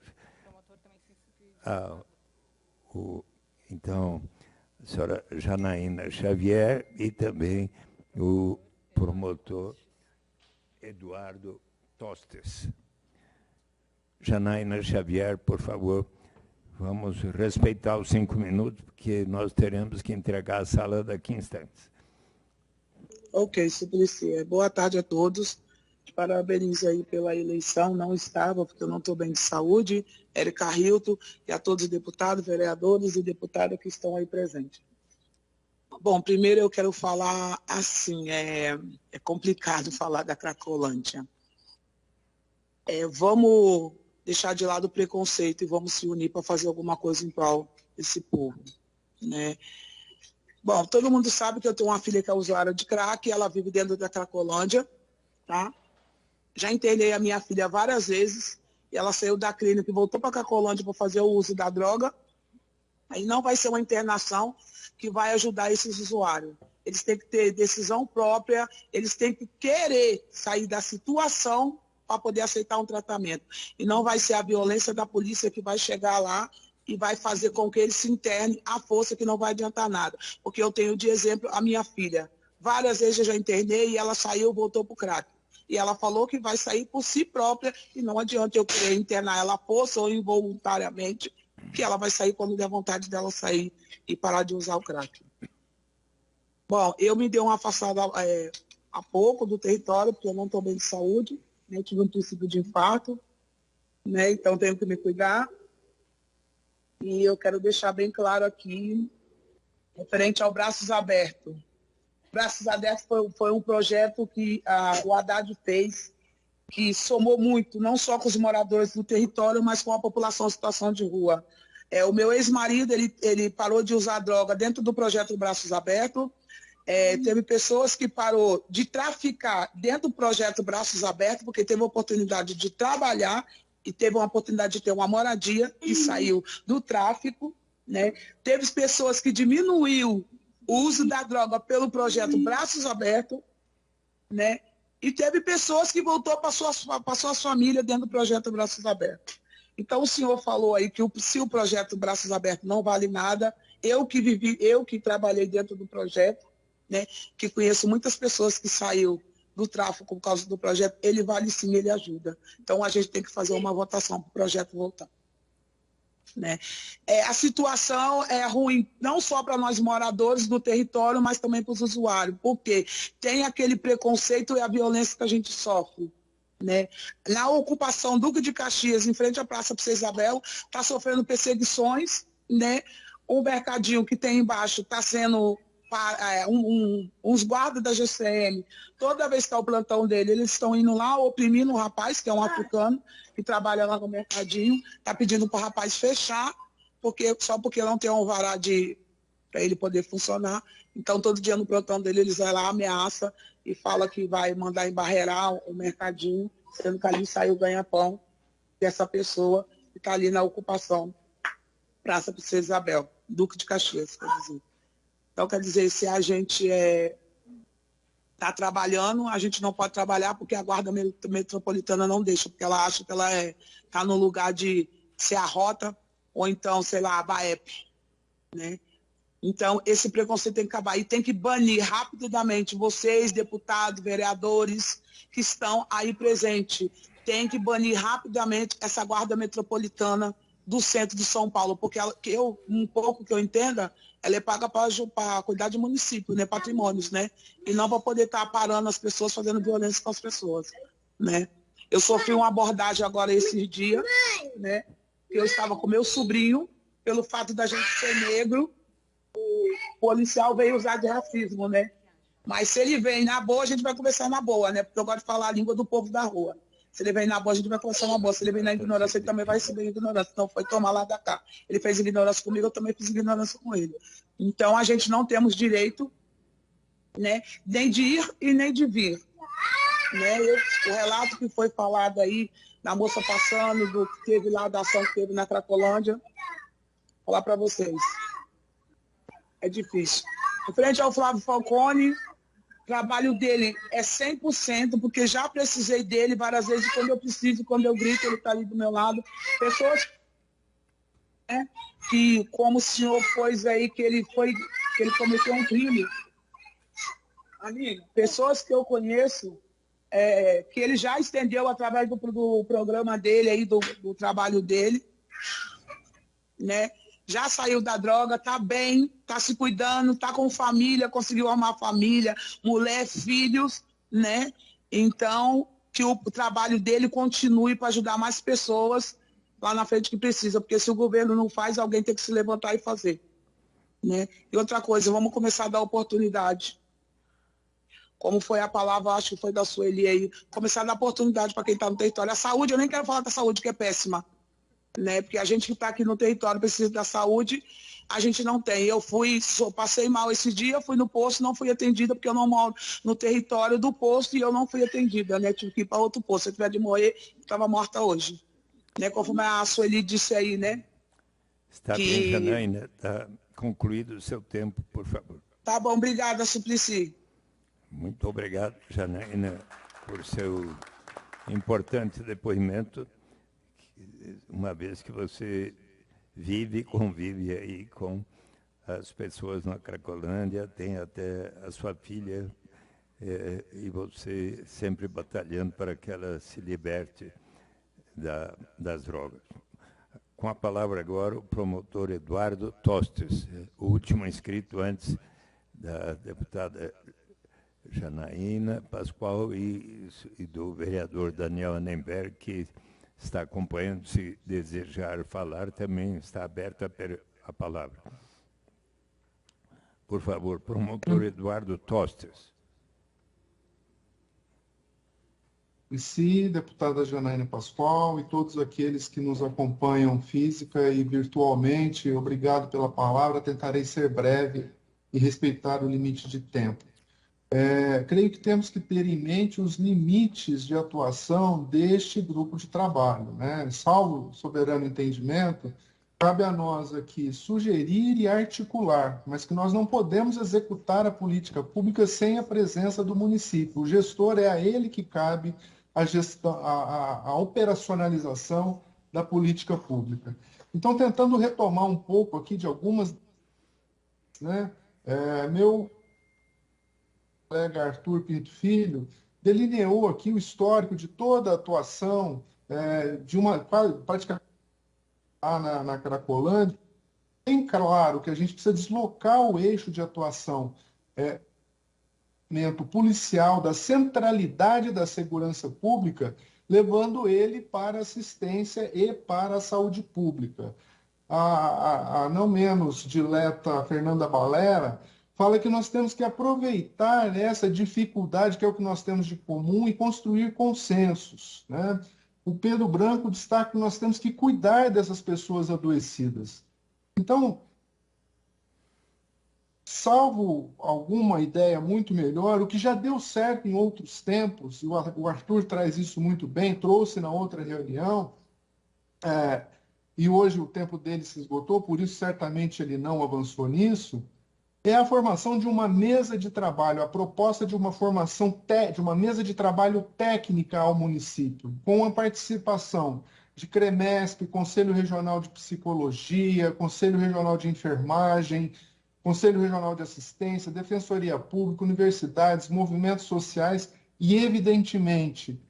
Então, a senhora Janaína Xavier e também o promotor Eduardo Tostes. Janaína Xavier, por favor, vamos respeitar os 5 minutos, porque nós teremos que entregar a sala daqui a instantes. Ok, Suplicy. Boa tarde a todos. Parabenizo aí pela eleição. Não estava, porque eu não estou bem de saúde. Érica Hilton e a todos os deputados, vereadores e deputadas que estão aí presentes. Bom, primeiro eu quero falar assim, é complicado falar da Cracolândia. Vamos deixar de lado o preconceito e vamos se unir para fazer alguma coisa em prol desse povo, né? Bom, todo mundo sabe que eu tenho uma filha que é usuária de crack, ela vive dentro da Cracolândia, tá? Já internei a minha filha várias vezes, e ela saiu da clínica e voltou para a Cracolândia para fazer o uso da droga. Aí não vai ser uma internação que vai ajudar esses usuários. Eles têm que ter decisão própria, eles têm que querer sair da situação para poder aceitar um tratamento. E não vai ser a violência da polícia que vai chegar lá e vai fazer com que eles se internem à força, que não vai adiantar nada. Porque eu tenho de exemplo a minha filha. Várias vezes eu já internei e ela saiu, voltou para o crack. E ela falou que vai sair por si própria e não adianta eu querer internar ela à força ou involuntariamente, que ela vai sair quando der vontade dela sair e parar de usar o crack. Bom, eu me dei uma afastada há pouco do território, porque eu não estou bem de saúde, né? Tive um princípio de infarto, né? Então tenho que me cuidar. E eu quero deixar bem claro aqui, referente ao Braços Abertos. Braços Abertos foi um projeto que o Haddad fez, que somou muito, não só com os moradores do território, mas com a população em situação de rua. O meu ex-marido, ele parou de usar droga dentro do projeto Braços Abertos. Teve pessoas que parou de traficar dentro do projeto Braços Abertos, porque teve a oportunidade de trabalhar e teve uma oportunidade de ter uma moradia e saiu do tráfico, né? Teve pessoas que diminuiu o uso da droga pelo projeto Braços Abertos, né? E teve pessoas que voltou para suas famílias dentro do projeto Braços Abertos. Então, o senhor falou aí que se o projeto Braços Abertos não vale nada, eu que trabalhei dentro do projeto, né, que conheço muitas pessoas que saiu do tráfico por causa do projeto, ele vale sim, ele ajuda. Então, a gente tem que fazer uma votação para o projeto voltar. Né? A situação é ruim, não só para nós moradores do território, mas também para os usuários, porque tem aquele preconceito e a violência que a gente sofre. Né? Na ocupação Duque de Caxias, em frente à Praça Princesa Isabel, está sofrendo perseguições, né? O mercadinho que tem embaixo está sendo... uns guardas da GCM, toda vez que é o plantão dele, eles estão indo lá oprimindo o rapaz, que é um africano, que trabalha lá no mercadinho, está pedindo para o rapaz fechar, só porque não tem um alvará para ele poder funcionar. Então, todo dia no plantão dele, eles vão lá, ameaça e fala que vai mandar embarrear o mercadinho, sendo que ali saiu o ganha-pão dessa pessoa que está ali na ocupação Praça Princesa Isabel, Duque de Caxias, quer dizer. Então, quer dizer, se a gente está trabalhando, a gente não pode trabalhar porque a Guarda Metropolitana não deixa, porque ela acha que ela está no lugar de ser a Rota ou então, sei lá, a BAEP, né? Então, esse preconceito tem que acabar e tem que banir rapidamente vocês, deputados, vereadores que estão aí presentes. Tem que banir rapidamente essa Guarda Metropolitana do centro de São Paulo, porque um pouco que eu entenda, ela é paga para cuidar de município, né, patrimônios, né? E não para poder estar parando as pessoas, fazendo violência com as pessoas, né? Eu sofri uma abordagem agora esse dia, né? Eu estava com meu sobrinho, pelo fato da gente ser negro, o policial veio usar de racismo, né? Mas se ele vem na boa, a gente vai conversar na boa, né? Porque eu gosto de falar a língua do povo da rua. Se ele vem na boa, a gente vai conversar na boa. Se ele vem na ignorância, ele também vai receber ignorância. Então, foi tomar lá da cá. Ele fez ignorância comigo, eu também fiz ignorância com ele. Então, a gente não temos direito, né, nem de ir e nem de vir. Né? O relato que foi falado aí, da moça passando, do que teve lá, da ação que teve na Cracolândia, vou falar para vocês. É difícil. Em frente ao Flávio Falcone, o trabalho dele é 100%, porque já precisei dele várias vezes, quando eu preciso, quando eu grito, ele está ali do meu lado. Pessoas, né, que, como o senhor pôs aí, que ele cometeu um crime. Amigo, pessoas que eu conheço, que ele já estendeu através do programa dele, aí, do trabalho dele, né? Já saiu da droga, tá bem, tá se cuidando, tá com família, conseguiu arrumar família, mulher, filhos, né? Então, que o trabalho dele continue para ajudar mais pessoas lá na frente que precisa, porque se o governo não faz, alguém tem que se levantar e fazer, né? E outra coisa, vamos começar a dar oportunidade. Como foi a palavra, acho que foi da Sueli aí, começar a dar oportunidade para quem está no território. A saúde, eu nem quero falar da saúde, que é péssima, né? Porque a gente que está aqui no território precisa da saúde, a gente não tem. Eu passei mal esse dia, fui no posto, não fui atendida, porque eu não moro no território do posto e eu não fui atendida, né? Tive que ir para outro posto. Se eu tiver de morrer, estava morta hoje. Né? Conforme a Sueli disse aí, né? Está bem, Janaína. Está concluído o seu tempo, por favor. Tá bom, obrigada, Suplicy. Muito obrigado, Janaína, por seu importante depoimento, uma vez que você vive e convive aí com as pessoas na Cracolândia, tem até a sua filha, e você sempre batalhando para que ela se liberte das drogas. Com a palavra agora o promotor Eduardo Tostes, o último inscrito antes da deputada Janaína Pascoal e do vereador Daniel Annemberg, que está acompanhando. Se desejar falar, também está aberta a palavra. Por favor, promotor Eduardo Tostes. Si, deputada Janaína Pascoal e todos aqueles que nos acompanham física e virtualmente, obrigado pela palavra. Tentarei ser breve e respeitar o limite de tempo. Creio que temos que ter em mente os limites de atuação deste grupo de trabalho, né? Salvo soberano entendimento, cabe a nós aqui sugerir e articular, mas que nós não podemos executar a política pública sem a presença do município. O gestor é a ele que cabe a gestão, a operacionalização da política pública. Então, tentando retomar um pouco aqui de algumas, né? Meu colega Arthur Pinto Filho delineou aqui o histórico de toda a atuação de uma praticamente na Cracolândia. Bem claro que a gente precisa deslocar o eixo de atuação policial da centralidade da segurança pública, levando ele para a assistência e para a saúde pública. A não menos dileta Fernanda Balera fala que nós temos que aproveitar essa dificuldade, que é o que nós temos de comum, e construir consensos, né? O Pedro Branco destaca que nós temos que cuidar dessas pessoas adoecidas. Então, salvo alguma ideia muito melhor, o que já deu certo em outros tempos, e o Arthur traz isso muito bem, trouxe na outra reunião, e hoje o tempo dele se esgotou, por isso certamente ele não avançou nisso, é a formação de uma mesa de trabalho, a proposta de uma formação de uma mesa de trabalho técnica ao município, com a participação de CREMESP, Conselho Regional de Psicologia, Conselho Regional de Enfermagem, Conselho Regional de Assistência, Defensoria Pública, universidades, movimentos sociais e, evidentemente,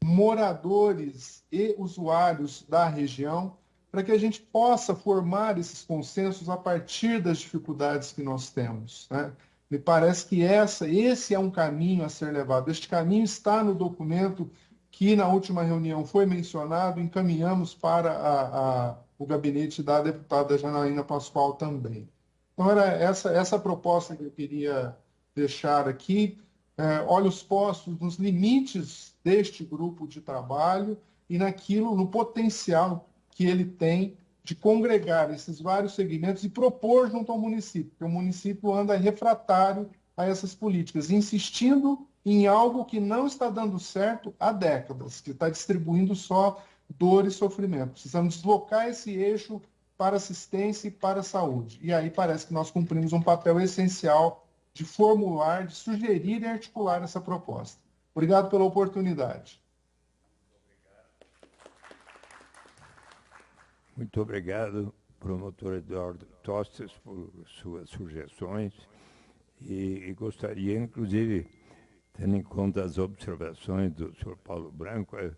moradores e usuários da região, para que a gente possa formar esses consensos a partir das dificuldades que nós temos, né? Me parece que esse é um caminho a ser levado. Este caminho está no documento que, na última reunião, foi mencionado, encaminhamos para o gabinete da deputada Janaína Pascoal também. Então, era essa proposta que eu queria deixar aqui. Olhos postos nos limites deste grupo de trabalho e no potencial que ele tem de congregar esses vários segmentos e propor junto ao município, porque o município anda refratário a essas políticas, insistindo em algo que não está dando certo há décadas, que está distribuindo só dor e sofrimento. Precisamos deslocar esse eixo para assistência e para a saúde. E aí parece que nós cumprimos um papel essencial de formular, de sugerir e articular essa proposta. Obrigado pela oportunidade. Muito obrigado, promotor Eduardo Tostes, por suas sugestões. E gostaria, inclusive, tendo em conta as observações do senhor Paulo Branco, eu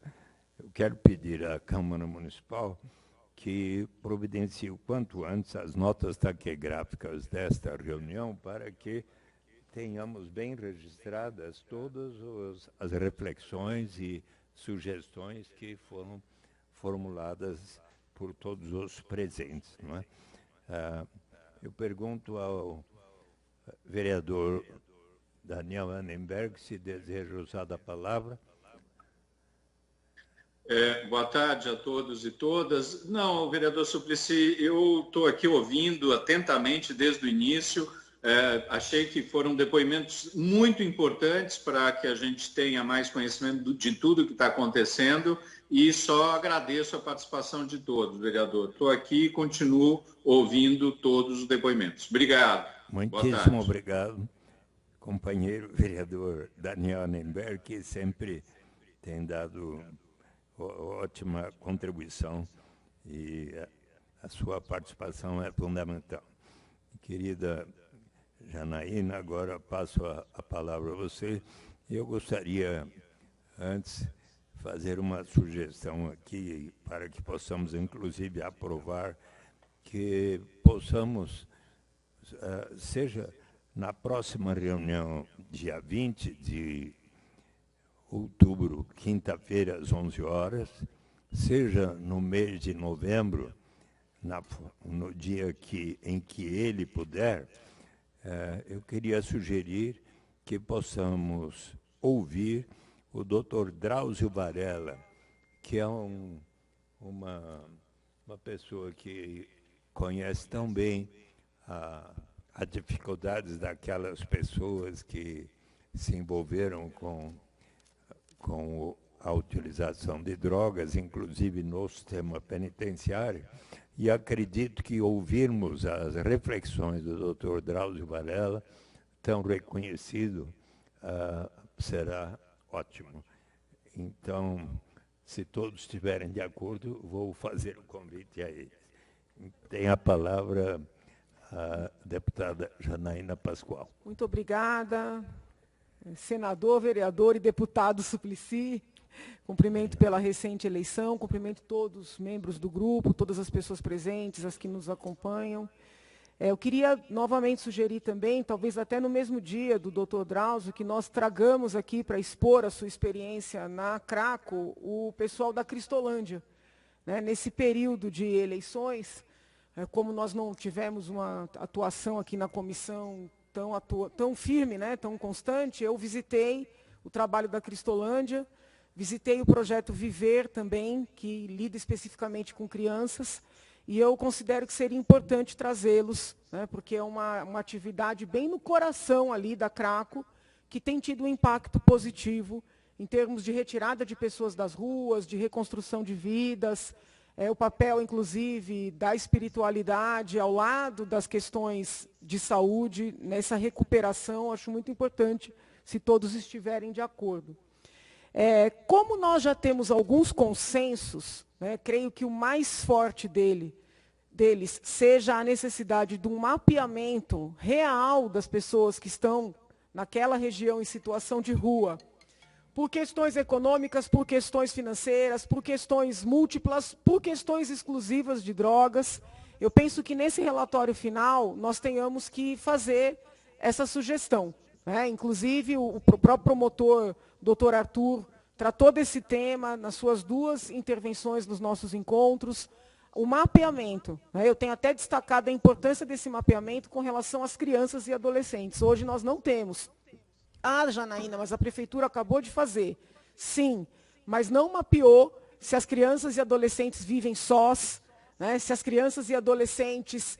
quero pedir à Câmara Municipal que providencie o quanto antes as notas taquigráficas desta reunião para que tenhamos bem registradas todas as reflexões e sugestões que foram formuladas por todos os presentes. Não é? Eu pergunto ao vereador Daniel Annenberg se deseja usar a palavra. Boa tarde a todos e todas. Não, vereador Suplicy, eu estou aqui ouvindo atentamente desde o início. Achei que foram depoimentos muito importantes para que a gente tenha mais conhecimento de tudo que está acontecendo e só agradeço a participação de todos, vereador. Estou aqui e continuo ouvindo todos os depoimentos. Obrigado. Muitíssimo obrigado, companheiro vereador Daniel Annenberg, que sempre tem dado ótima contribuição e a sua participação é fundamental. Querida Janaína, agora passo a palavra a você. Eu gostaria, antes, fazer uma sugestão aqui, para que possamos, inclusive, aprovar, que possamos, seja na próxima reunião, dia 20 de outubro, quinta-feira, às 11 horas, seja no mês de novembro, no dia em que ele puder, eu queria sugerir que possamos ouvir o Dr. Drauzio Varela, que é uma pessoa que conhece tão bem as dificuldades daquelas pessoas que se envolveram com a utilização de drogas, inclusive no sistema penitenciário, e acredito que ouvirmos as reflexões do Dr. Drauzio Varela, tão reconhecido, será ótimo. Então, se todos estiverem de acordo, vou fazer o convite a eles. Tem a palavra a deputada Janaína Pascoal. Muito obrigada, senador, vereador e deputado Suplicy. Cumprimento pela recente eleição, cumprimento todos os membros do grupo, todas as pessoas presentes, as que nos acompanham. Eu queria novamente sugerir também, talvez até no mesmo dia do Dr. Drauzio, que nós tragamos aqui para expor a sua experiência na Craco o pessoal da Cristolândia. Né? Nesse período de eleições, como nós não tivemos uma atuação aqui na comissão tão firme, né, tão constante, eu visitei o trabalho da Cristolândia, visitei o projeto Viver também, que lida especificamente com crianças, e eu considero que seria importante trazê-los, né, porque é uma atividade bem no coração ali da Craco, que tem tido um impacto positivo em termos de retirada de pessoas das ruas, de reconstrução de vidas, o papel, inclusive, da espiritualidade ao lado das questões de saúde, nessa recuperação, acho muito importante se todos estiverem de acordo. Como nós já temos alguns consensos, né, creio que o mais forte deles seja a necessidade de um mapeamento real das pessoas que estão naquela região em situação de rua, por questões econômicas, por questões financeiras, por questões múltiplas, por questões exclusivas de drogas. Eu penso que nesse relatório final nós tenhamos que fazer essa sugestão, né? Inclusive o próprio promotor, Dr. Arthur, tratou desse tema nas suas 2 intervenções nos nossos encontros. O mapeamento, né? Eu tenho até destacado a importância desse mapeamento com relação às crianças e adolescentes. Hoje nós não temos. Ah, Janaína, mas a prefeitura acabou de fazer. Sim, mas não mapeou se as crianças e adolescentes vivem sós, né? Se as crianças e adolescentes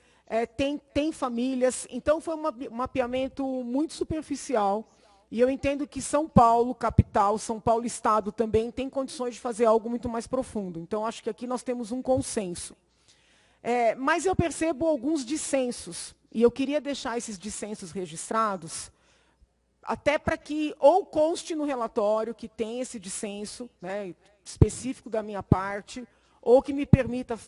têm famílias. Então, foi um mapeamento muito superficial. E eu entendo que São Paulo, capital, São Paulo, estado, também tem condições de fazer algo muito mais profundo. Então, acho que aqui nós temos um consenso. Mas eu percebo alguns dissensos. E eu queria deixar esses dissensos registrados, até para que ou conste no relatório que tem esse dissenso, né, específico da minha parte, ou que me permita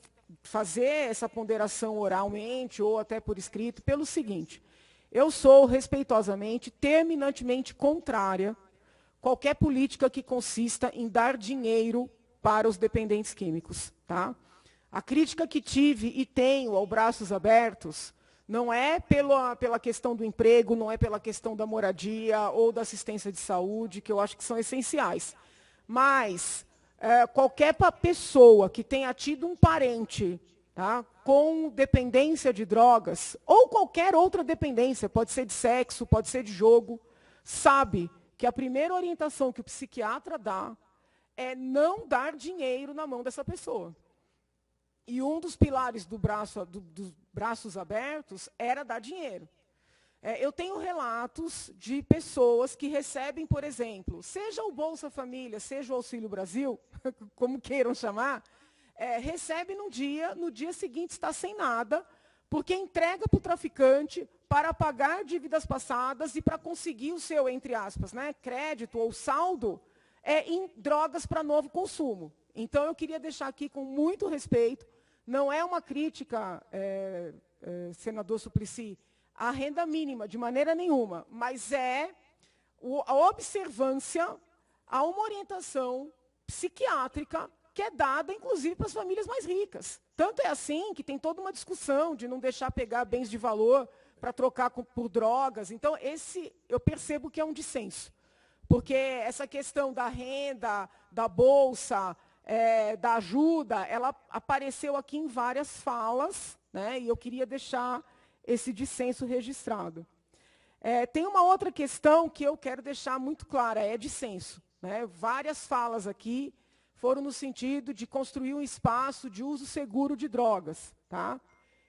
fazer essa ponderação oralmente ou até por escrito, pelo seguinte: eu sou respeitosamente, terminantemente contrária a qualquer política que consista em dar dinheiro para os dependentes químicos. Tá? A crítica que tive e tenho ao Braços Abertos não é pela questão do emprego, não é pela questão da moradia ou da assistência de saúde, que eu acho que são essenciais. Mas qualquer pessoa que tenha tido um parente, tá, com dependência de drogas, ou qualquer outra dependência, pode ser de sexo, pode ser de jogo, sabe que a primeira orientação que o psiquiatra dá é não dar dinheiro na mão dessa pessoa. E um dos pilares dos Braços Abertos era dar dinheiro. Eu tenho relatos de pessoas que recebem, por exemplo, seja o Bolsa Família, seja o Auxílio Brasil, como queiram chamar, recebe no dia seguinte está sem nada, porque entrega para o traficante para pagar dívidas passadas e para conseguir o seu, entre aspas, né, crédito ou saldo em drogas para novo consumo. Então, eu queria deixar aqui com muito respeito, não é uma crítica, senador Suplicy, à renda mínima, de maneira nenhuma, mas a observância a uma orientação psiquiátrica que é dada, inclusive, para as famílias mais ricas. Tanto é assim que tem toda uma discussão de não deixar pegar bens de valor para trocar por drogas. Então, eu percebo que é um dissenso. Porque essa questão da renda, da bolsa, da ajuda, ela apareceu aqui em várias falas, né, e eu queria deixar esse dissenso registrado. Tem uma outra questão que eu quero deixar muito clara, é dissenso. Né, várias falas aqui foram no sentido de construir um espaço de uso seguro de drogas. Tá?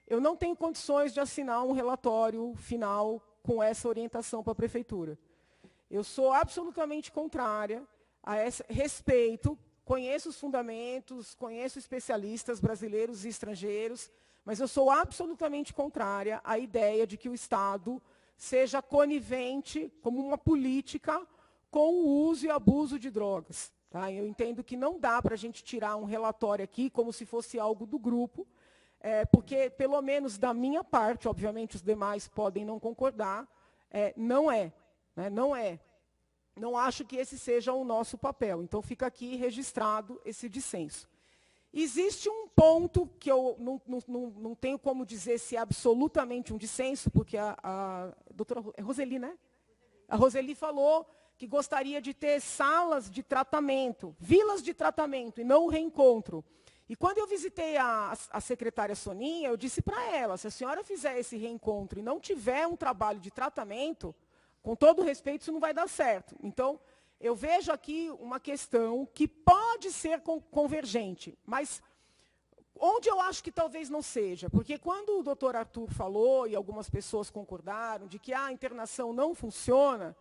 Eu não tenho condições de assinar um relatório final com essa orientação para a prefeitura. Eu sou absolutamente contrária a esse respeito, conheço os fundamentos, conheço especialistas brasileiros e estrangeiros, mas eu sou absolutamente contrária à ideia de que o Estado seja conivente, como uma política, com o uso e abuso de drogas. Tá? Eu entendo que não dá para a gente tirar um relatório aqui como se fosse algo do grupo, porque, pelo menos da minha parte, obviamente os demais podem não concordar, não é. Né? Não é. Não acho que esse seja o nosso papel. Então, fica aqui registrado esse dissenso. Existe um ponto que eu não tenho como dizer se é absolutamente um dissenso, porque a doutora Roseli, né? A Roseli falou que gostaria de ter salas de tratamento, vilas de tratamento, e não o reencontro. E quando eu visitei a secretária Soninha, eu disse para ela, se a senhora fizer esse reencontro e não tiver um trabalho de tratamento, com todo respeito, isso não vai dar certo. Então, eu vejo aqui uma questão que pode ser convergente, mas onde eu acho que talvez não seja, porque quando o doutor Arthur falou, e algumas pessoas concordaram, de que a internação não funciona,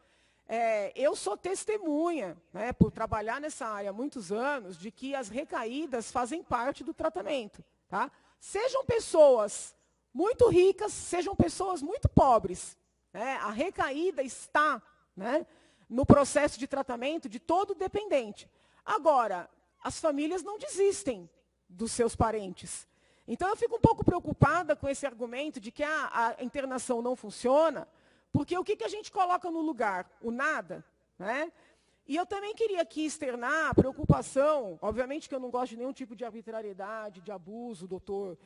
eu sou testemunha, né, por trabalhar nessa área há muitos anos, de que as recaídas fazem parte do tratamento. Tá? Sejam pessoas muito ricas, sejam pessoas muito pobres. Né? A recaída está, né, no processo de tratamento de todo dependente. Agora, as famílias não desistem dos seus parentes. Então, eu fico um pouco preocupada com esse argumento de que a internação não funciona, porque o que a gente coloca no lugar? O nada. Né? E eu também queria aqui externar a preocupação, obviamente que eu não gosto de nenhum tipo de arbitrariedade, de abuso, doutor,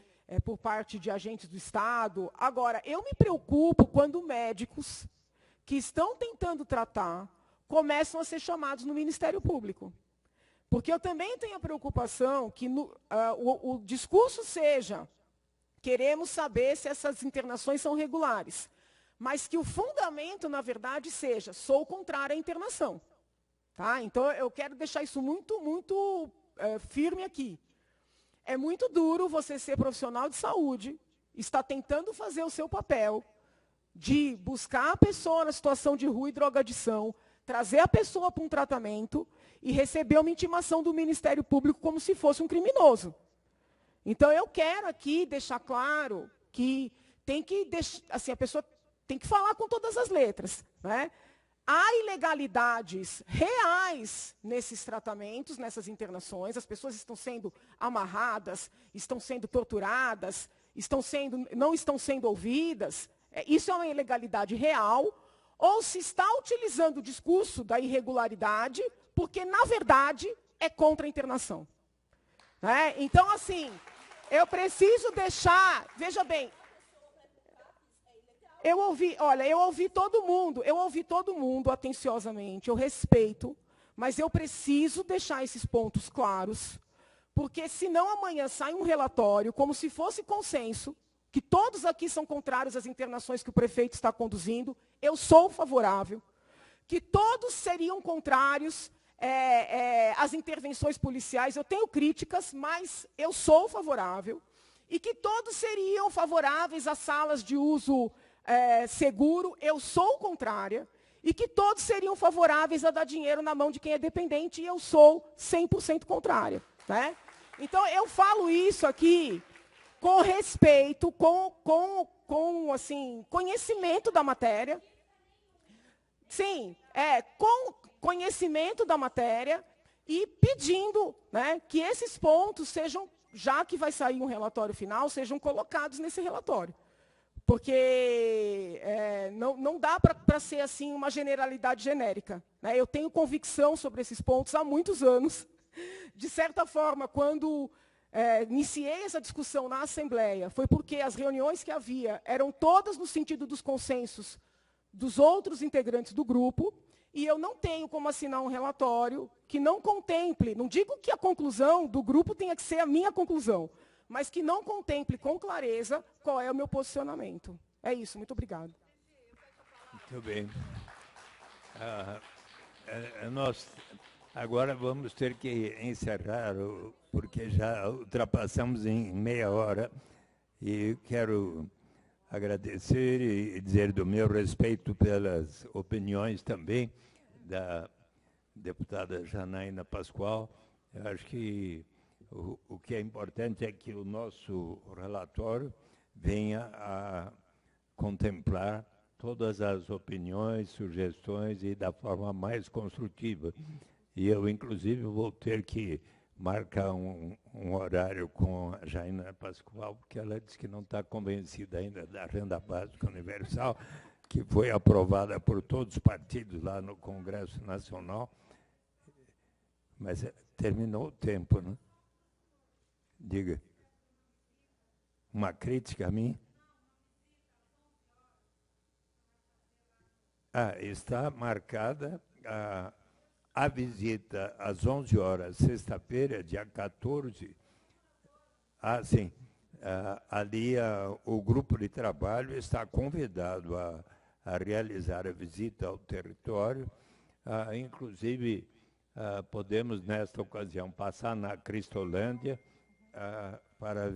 por parte de agentes do Estado. Agora, eu me preocupo quando médicos que estão tentando tratar começam a ser chamados no Ministério Público. Porque eu também tenho a preocupação que o discurso seja, queremos saber se essas internações são regulares, mas que o fundamento, na verdade, seja, sou contrário à internação. Tá? Então, eu quero deixar isso muito firme aqui. É muito duro você ser profissional de saúde, estar tentando fazer o seu papel de buscar a pessoa na situação de rua e drogadição, trazer a pessoa para um tratamento e receber uma intimação do Ministério Público como se fosse um criminoso. Então, eu quero aqui deixar claro que tem que assim, a pessoa tem que falar com todas as letras. Né? Há ilegalidades reais nesses tratamentos, nessas internações. As pessoas estão sendo amarradas, estão sendo torturadas, não estão sendo ouvidas. Isso é uma ilegalidade real. Ou se está utilizando o discurso da irregularidade, porque, na verdade, é contra a internação. Né? Então, assim, eu preciso deixar... Veja bem, eu ouvi todo mundo atenciosamente, eu respeito, mas eu preciso deixar esses pontos claros, porque senão amanhã sai um relatório, como se fosse consenso, que todos aqui são contrários às internações que o prefeito está conduzindo, eu sou favorável, que todos seriam contrários às intervenções policiais, eu tenho críticas, mas eu sou favorável, e que todos seriam favoráveis às salas de uso seguro, eu sou contrária, e que todos seriam favoráveis a dar dinheiro na mão de quem é dependente, e eu sou 100% contrária. Né? Então, eu falo isso aqui com respeito, com assim, conhecimento da matéria. Sim, com conhecimento da matéria e pedindo, né, que esses pontos sejam, já que vai sair um relatório final, sejam colocados nesse relatório. Porque não dá para ser assim uma generalidade genérica. Né? Eu tenho convicção sobre esses pontos há muitos anos. De certa forma, quando iniciei essa discussão na Assembleia, foi porque as reuniões que havia eram todas no sentido dos consensos dos outros integrantes do grupo, e eu não tenho como assinar um relatório que não contemple, não digo que a conclusão do grupo tenha que ser a minha conclusão, mas que não contemple com clareza qual é o meu posicionamento. É isso, muito obrigado. Muito bem. Nós agora vamos ter que encerrar, porque já ultrapassamos em meia hora, e quero agradecer e dizer do meu respeito pelas opiniões também da deputada Janaína Pascoal. Eu acho que o que é importante é que o nosso relatório venha a contemplar todas as opiniões, sugestões e da forma mais construtiva. E eu, inclusive, vou ter que marcar um horário com a Janaína Pascoal, porque ela disse que não está convencida ainda da renda básica universal, que foi aprovada por todos os partidos lá no Congresso Nacional. Mas terminou o tempo, né? Diga. Uma crítica a mim? Está marcada a visita às 11 horas, sexta-feira, dia 14. Sim. Ali o grupo de trabalho está convidado a realizar a visita ao território. Inclusive, podemos, nesta ocasião, passar na Cristolândia para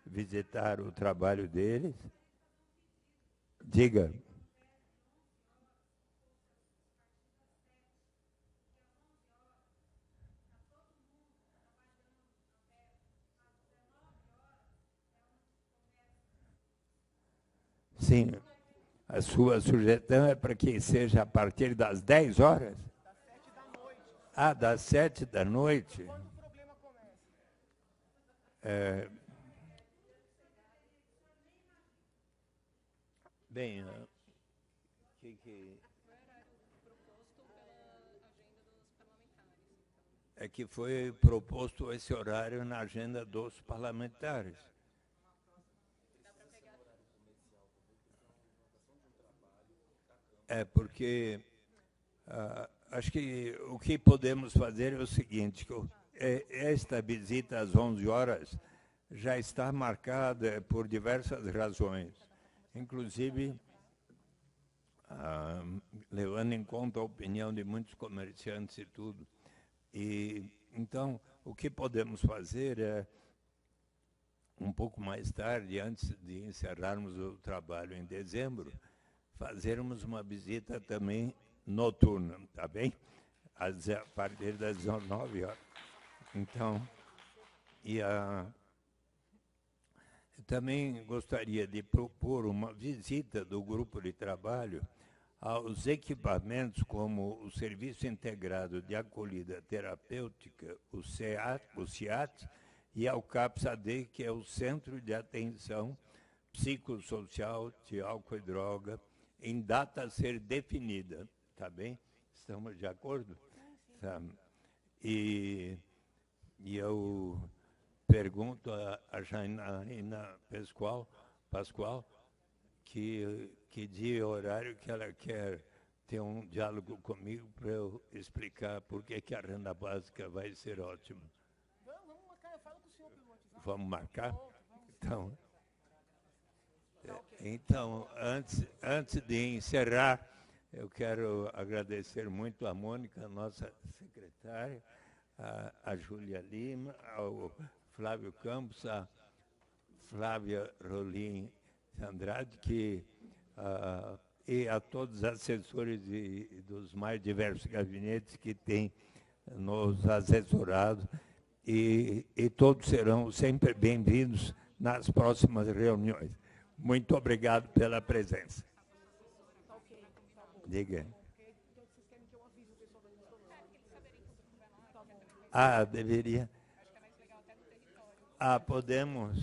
visitar o trabalho deles. Diga. Sim. A sua sugestão é para que seja a partir das 10 horas? Ah, das 7 da noite. Bem, é que foi proposto esse horário na agenda dos parlamentares. É porque acho que o que podemos fazer é o seguinte, esta visita às 11 horas já está marcada por diversas razões, inclusive levando em conta a opinião de muitos comerciantes e tudo. E, então, o que podemos fazer é, um pouco mais tarde, antes de encerrarmos o trabalho em dezembro, fazermos uma visita também noturna, tá bem? A partir das 19 horas. Então, eu também gostaria de propor uma visita do grupo de trabalho aos equipamentos como o Serviço Integrado de Acolhida Terapêutica, o CIAT, e ao CAPS-AD, que é o Centro de Atenção Psicossocial de Álcool e Droga, em data a ser definida. Tá bem? Estamos de acordo? Tá. E eu pergunto a Janaína Pascoal que dia e horário que ela quer ter um diálogo comigo para eu explicar por que a renda básica vai ser ótima. Vamos marcar, eu falo com o senhor pelo WhatsApp. Vamos marcar? Então, antes de encerrar, eu quero agradecer muito a Mônica, nossa secretária, a Júlia Lima, ao Flávio Campos, a Flávia Rolim Andrade, e a todos os assessores dos mais diversos gabinetes que têm nos assessorado, e todos serão sempre bem-vindos nas próximas reuniões. Muito obrigado pela presença. Diga. Deveria. Podemos.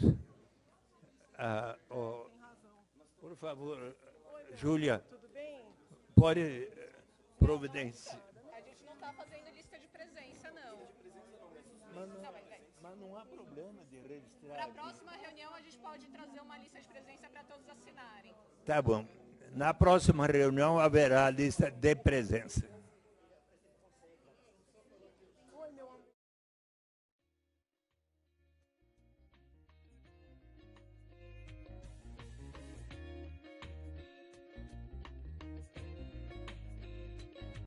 Por favor, Júlia, pode providenciar. A gente não está fazendo lista de presença, não. Mas não há problema de registrar. Para a próxima reunião, a gente pode trazer uma lista de presença para todos assinarem. Tá bom. Na próxima reunião haverá a lista de presença. Oi, meu amor.